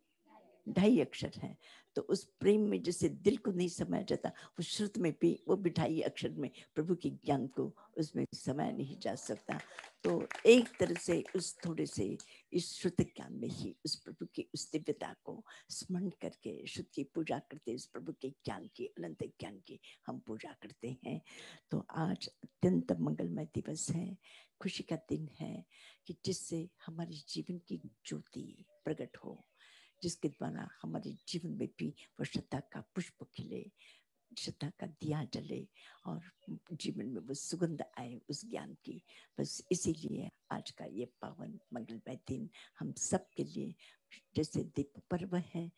2.5 अक्षर है। तो उस प्रेम में जैसे दिल को नहीं समाया जाता, वो श्रुत में भी, वो 2.5 अक्षर में प्रभु के ज्ञान को उसमें समाया नहीं जा सकता। तो एक तरह से उस थोड़े से इस श्रुत ज्ञान में ही उस प्रभु की उस दिव्यता को स्मरण करके श्रुत की पूजा करते, उस प्रभु के ज्ञान की, अनंत ज्ञान की हम पूजा करते हैं। तो आज अत्यंत मंगलमय दिवस है, खुशी का दिन है कि जिससे हमारे जीवन की ज्योति प्रकट हो, जिसके द्वारा हमारे जीवन में भी वो श्रद्धा का पुष्प खिले, श्रद्धा का दिया जले और जीवन में वो सुगंध आए उस ज्ञान की। बस इसीलिए आज का ये पावन मंगलमय दिन हम सब के लिए, जैसे दीप पर्व है,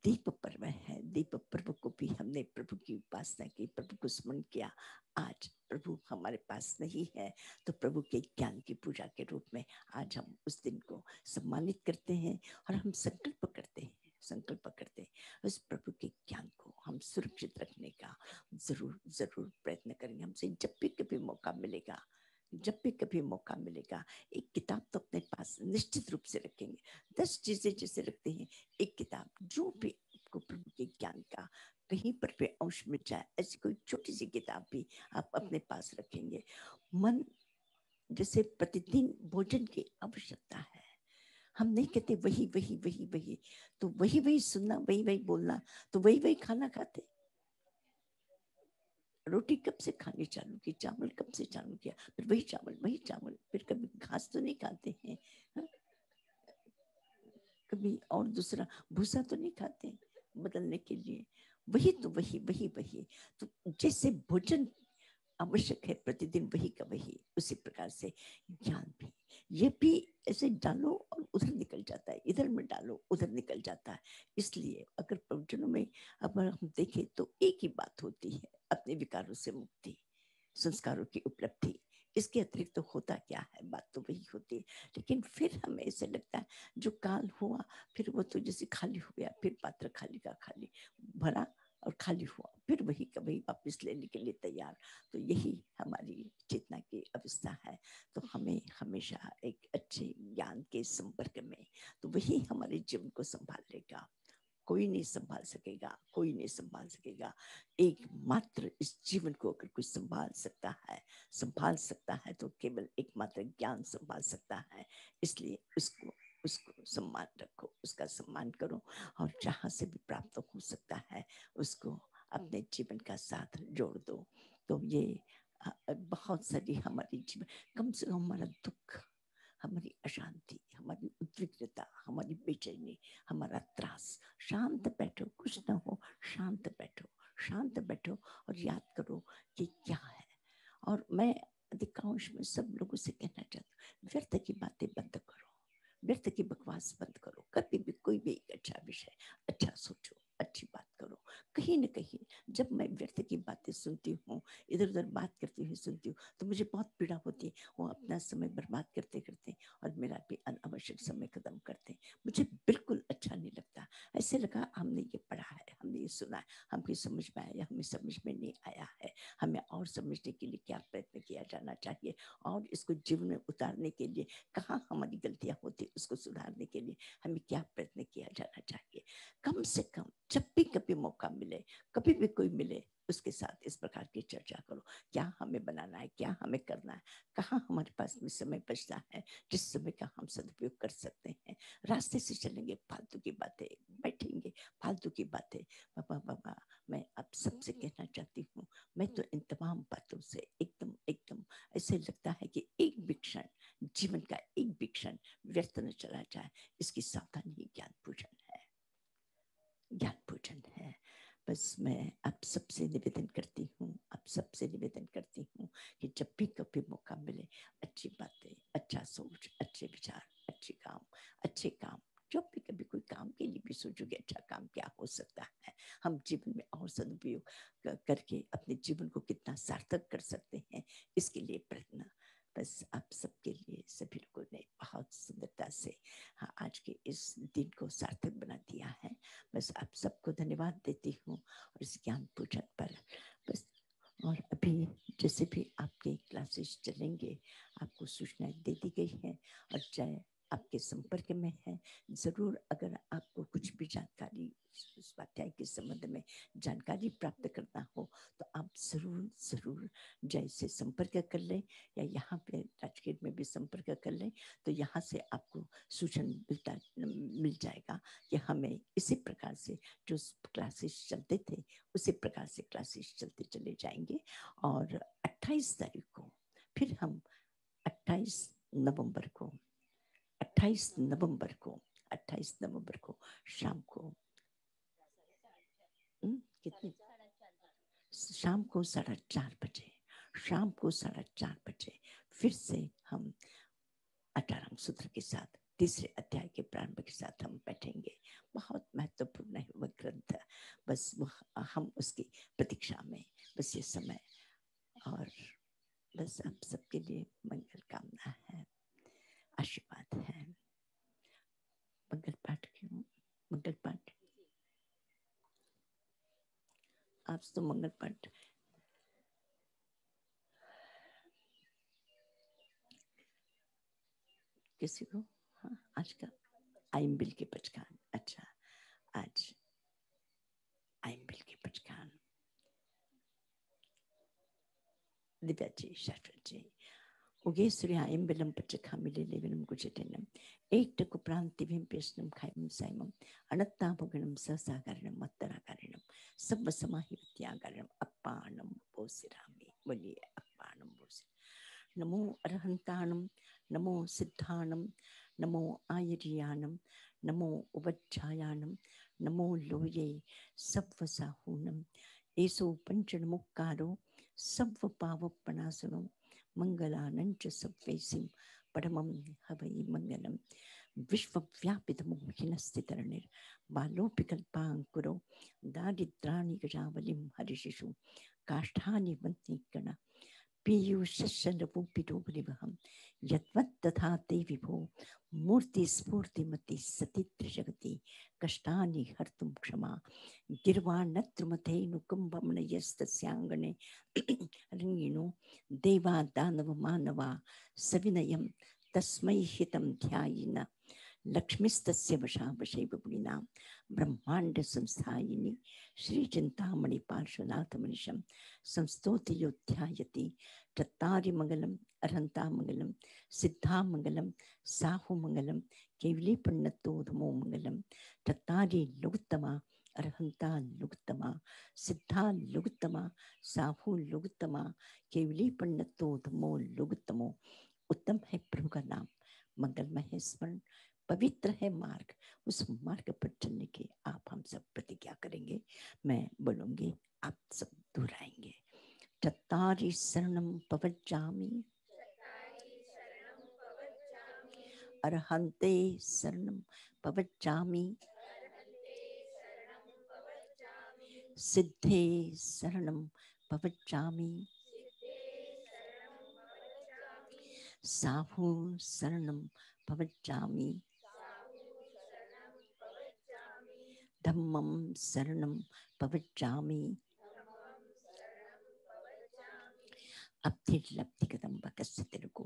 दीप पर्व है, दीप पर्व को भी हमने प्रभु की उपासना की, प्रभु को स्मरण किया। आज प्रभु हमारे पास नहीं है तो प्रभु के ज्ञान की पूजा के रूप में आज हम उस दिन को सम्मानित करते हैं और हम संकल्प करते हैं उस प्रभु के ज्ञान को हम सुरक्षित रखने का जरूर प्रयत्न करेंगे। हमसे जब भी कभी मौका मिलेगा, एक किताब तो अपने पास निश्चित रूप से रखेंगे। 10 चीजें जैसे रखते हैं, एक किताब जो भी आपको प्रभु के ज्ञान का कहीं पर भी अंश मिल जाए, ऐसी कोई छोटी सी किताब भी आप अपने पास रखेंगे। मन जैसे प्रतिदिन भोजन की आवश्यकता है, हम नहीं कहते वही, तो वही सुनना, वही बोलना, तो वही खाना खाते। रोटी कब से खानी चालू की, चावल कब से चालू किया, फिर वही चावल, फिर कभी घास तो नहीं खाते हैं, कभी और दूसरा भूसा तो नहीं खाते बदलने के लिए, वही तो जैसे भोजन आवश्यक है प्रतिदिन वही का वही, उसी प्रकार से ज्ञान भी, ये भी ऐसे डालो और उधर निकल जाता है, इधर में डालो उधर निकल जाता है। इसलिए अगर प्रवचनों में अब हम देखें तो एक ही बात होती है, अपने विकारों से मुक्ति, संस्कारों की उपलब्धि, इसके अतिरिक्त तो होता क्या है, बात तो वही होती है। लेकिन फिर हमें ऐसे लगता है जो काल हुआ फिर वो तो जैसे खाली हो गया, फिर पात्र खाली का खाली भरा और खाली हुआ, फिर वही का वही वापस लेने के लिए तैयार। तो यही हमारी चेतना की अवस्था है। तो हमें हमेशा एक अच्छे ज्ञान के संपर्क में, तो वही हमारे जीवन को संभाल लेगा, कोई नहीं संभाल सकेगा। एकमात्र इस जीवन को अगर कोई संभाल सकता है तो केवल एकमात्र ज्ञान संभाल सकता है। इसलिए उसको सम्मान रखो, उसका सम्मान करो, और जहाँ से भी प्राप्त हो सकता है उसको अपने जीवन का साथ जोड़ दो। तो ये बहुत सारी हमारी जीवन, कम से कम हमारा दुख, हमारी अशांति, हमारी उद्विग्नता, हमारी बेचैनी, हमारा त्रास, शांत बैठो, कुछ ना हो, शांत बैठो और याद करो कि क्या है। और मैं अधिकांश में सब लोगों से कहना चाहती हूँ, व्यर्थ की बातें बंद करो, व्यर्थ की बकवास बंद करो। कभी भी कोई भी एक अच्छा विषय, अच्छा सोचो, अच्छी बात करो। कहीं न कहीं जब मैं व्यर्थ की बातें सुनती हूँ, इधर उधर बात करती हुई सुनती हूँ, तो मुझे बहुत पीड़ा होती है। वो अपना समय बर्बाद करते और मेरा भी अनावश्यक समय खत्म करते, मुझे बिल्कुल अच्छा नहीं लगता। ऐसे लगा हमने ये पढ़ा है, हमने ये सुना है, हमें समझ में आया, हमें समझ में नहीं आया है, हमें और समझने के लिए क्या प्रयत्न किया जाना चाहिए, और इसको जीवन में उतारने के लिए कहाँ हमारी गलतियां होती, उसको सुधारने के लिए हमें क्या प्रयत्न किया जाना चाहिए। कम से कम जब भी कभी मौका मिले, कभी भी कोई मिले, उसके साथ इस प्रकार की चर्चा करो, क्या हमें बनाना है, क्या हमें करना है, कहाँ हमारे पास में समय बचता है जिस समय का हम सदुपयोग कर सकते हैं। रास्ते से चलेंगे, फालतू की बातें, बैठेंगे फालतू की बातें। बाबा मैं आप सबसे कहना चाहती हूँ, मैं तो इन तमाम बातों से एकदम एकदम ऐसे लगता है कि एक भी क्षण, जीवन का एक भी क्षण व्यर्थ न चला जाए, इसकी सावधानी ही ज्ञान पूजन है, ज्ञान पूजन है। बस मैं आप सबसे निवेदन करती हूँ, आप सबसे निवेदन करती हूँ कि जब भी कभी मौका मिले, अच्छी बातें, अच्छा सोच, अच्छे विचार, अच्छे काम, जब भी कभी कोई काम के लिए भी सोचोगे अच्छा काम क्या हो सकता है, हम जीवन में और सदुपयोग करके अपने जीवन को कितना सार्थक कर सकते हैं, इसके लिए प्रयत्न। बस आप सबके लिए सभी लोगों ने बहुत सुंदरता से हाँ आज के इस दिन को सार्थक बना दिया है। बस आप सबको धन्यवाद देती हूँ और इस ज्ञान पूजन पर। बस और अभी जैसे भी आपके क्लासेस चलेंगे, आपको सूचनाएं दे दी गई हैं और चाहे आपके संपर्क में है, जरूर अगर आपको कुछ भी जानकारी स्वाध्याय के संबंध में जानकारी प्राप्त करना हो तो आप जरूर जरूर जय से संपर्क कर लें या यहाँ पे राजगीर में भी संपर्क कर लें, तो यहाँ से आपको सूचना मिल जाएगा कि हमें इसी प्रकार से जो क्लासेस चलते थे उसी प्रकार से क्लासेस चलते चले जाएंगे। और 28 तारीख को फिर हम 28 नवंबर को शाम को कितने शाम को 4:30 बजे फिर से हम 18 सूत्र के साथ तीसरे अध्याय के प्रारंभ के साथ हम बैठेंगे। बहुत महत्वपूर्ण है वह ग्रंथ, बस हम उसकी प्रतीक्षा में बस ये समय। और बस आप सबके लिए मंगल कामना है, आशीर्वाद है। मंगल पाठ क्यों? मंगल पाठ आज तो मंगल पाठ किसी को? हाँ आज का आइम्बिल के पचखान। अच्छा आज आइम्बिल के पचखान। दिव्या जी, शाश्वत जी, उगे सूर्यायम्बिलम पचखामिले लेवनम कुचेतनम एक टकु प्रांतिविम पेशनम खायम सायमम अनत्ताभगणम सहसाकारणम मत्तराकारणम सब समाहित्याकारणम अप्पाणम बोसिरामि। बोलिए अप्पाणम बोसिरामि। नमो अरहंताणम, नमो सिद्धाणम, नमो आयरियाणम, नमो उवच्छायाणम, नमो लोये सव्वसाहूनम। एसो पंचनमुक्कारो सव्व पावपनासनो मंगलानंच सव्वेसिम परमं हवै मंगलम। विश्वव्यापितमोहिनस्थितरणिर बालोऽपिकल्पाङ्कुरो दारिद्राणि गजावलिं हरिशिशु काष्ठानि वन्तीकण पीयूषशरवोपितोपरिवहं यद्वत् तथा ते विभो मूर्तिस्फूर्तिमती सती त्रिजगति कष्टानि हर्तुं क्षमा गिर्वाणत्रमथैनुकुम्भमनयस्तस्याङ्गणे रङ्गिणो देवा दानव मानवा सविनयं तस्मै हितं ध्यायिन लक्ष्मीस्तस्य वशावशैव पुलिनां ब्रह्मांड संस्थायिनी श्री चिंतामणि पार्श्वनाथमनिशं संस्तोति चत्तारि मंगलम अरहंता मंगलम सिद्धा मंगलम साहु मंगलम केवली पुण्यतोधमो मंगलम चत्तारि लुगुत्तमा अरहंता लुगुत्तमा सिद्धा लुगुत्तमा साहु लुगुत्तमा केवली पुण्यतोधमो लुगुत्तमो। उत्तम है प्रभु का नाम, मंगलमय है स्मरण, पवित्र है मार्ग। उस मार्ग पर चलने की आप हम सब प्रतिज्ञा करेंगे। मैं बोलूंगी, आप सब दोहराएंगे। चत्तारि शरणं पवज्जामि अरहन्ते शरणं पवज्जामि सिद्धे शरणं पवज्जामि साहु शरणं पवज्जामि धम्मं शरणं पवज्जामि अब्धिर्लब्धिगतं बकस्य तिरुगो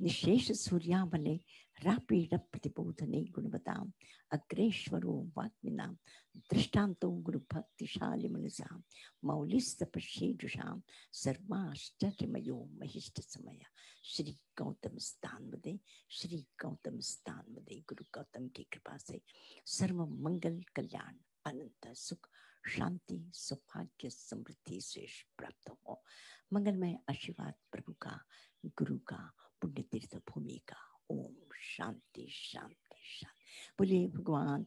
निशेष सूर्यावले रापीड प्रतिबोधने गुणवताम अग्रेश्वरो वाग्मिनाम दृष्टांतो गुरु भक्तिशाली मनसाम मौलिस्तपश्येजुषाम सर्वाश्चर्यमयो महिष्ठ समय। श्री गौतम स्थान मदे, श्री गौतम स्थान मदे गुरु गौतम की कृपा से सर्व मंगल कल्याण अनंत सुख शांति सौभाग्य समृद्धि से प्राप्त हो। मंगलमय आशीर्वाद प्रभु का, गुरु का, पुण्य तीर्थ भूमि का। ओम शांति शांति शांति। बोलिए भगवान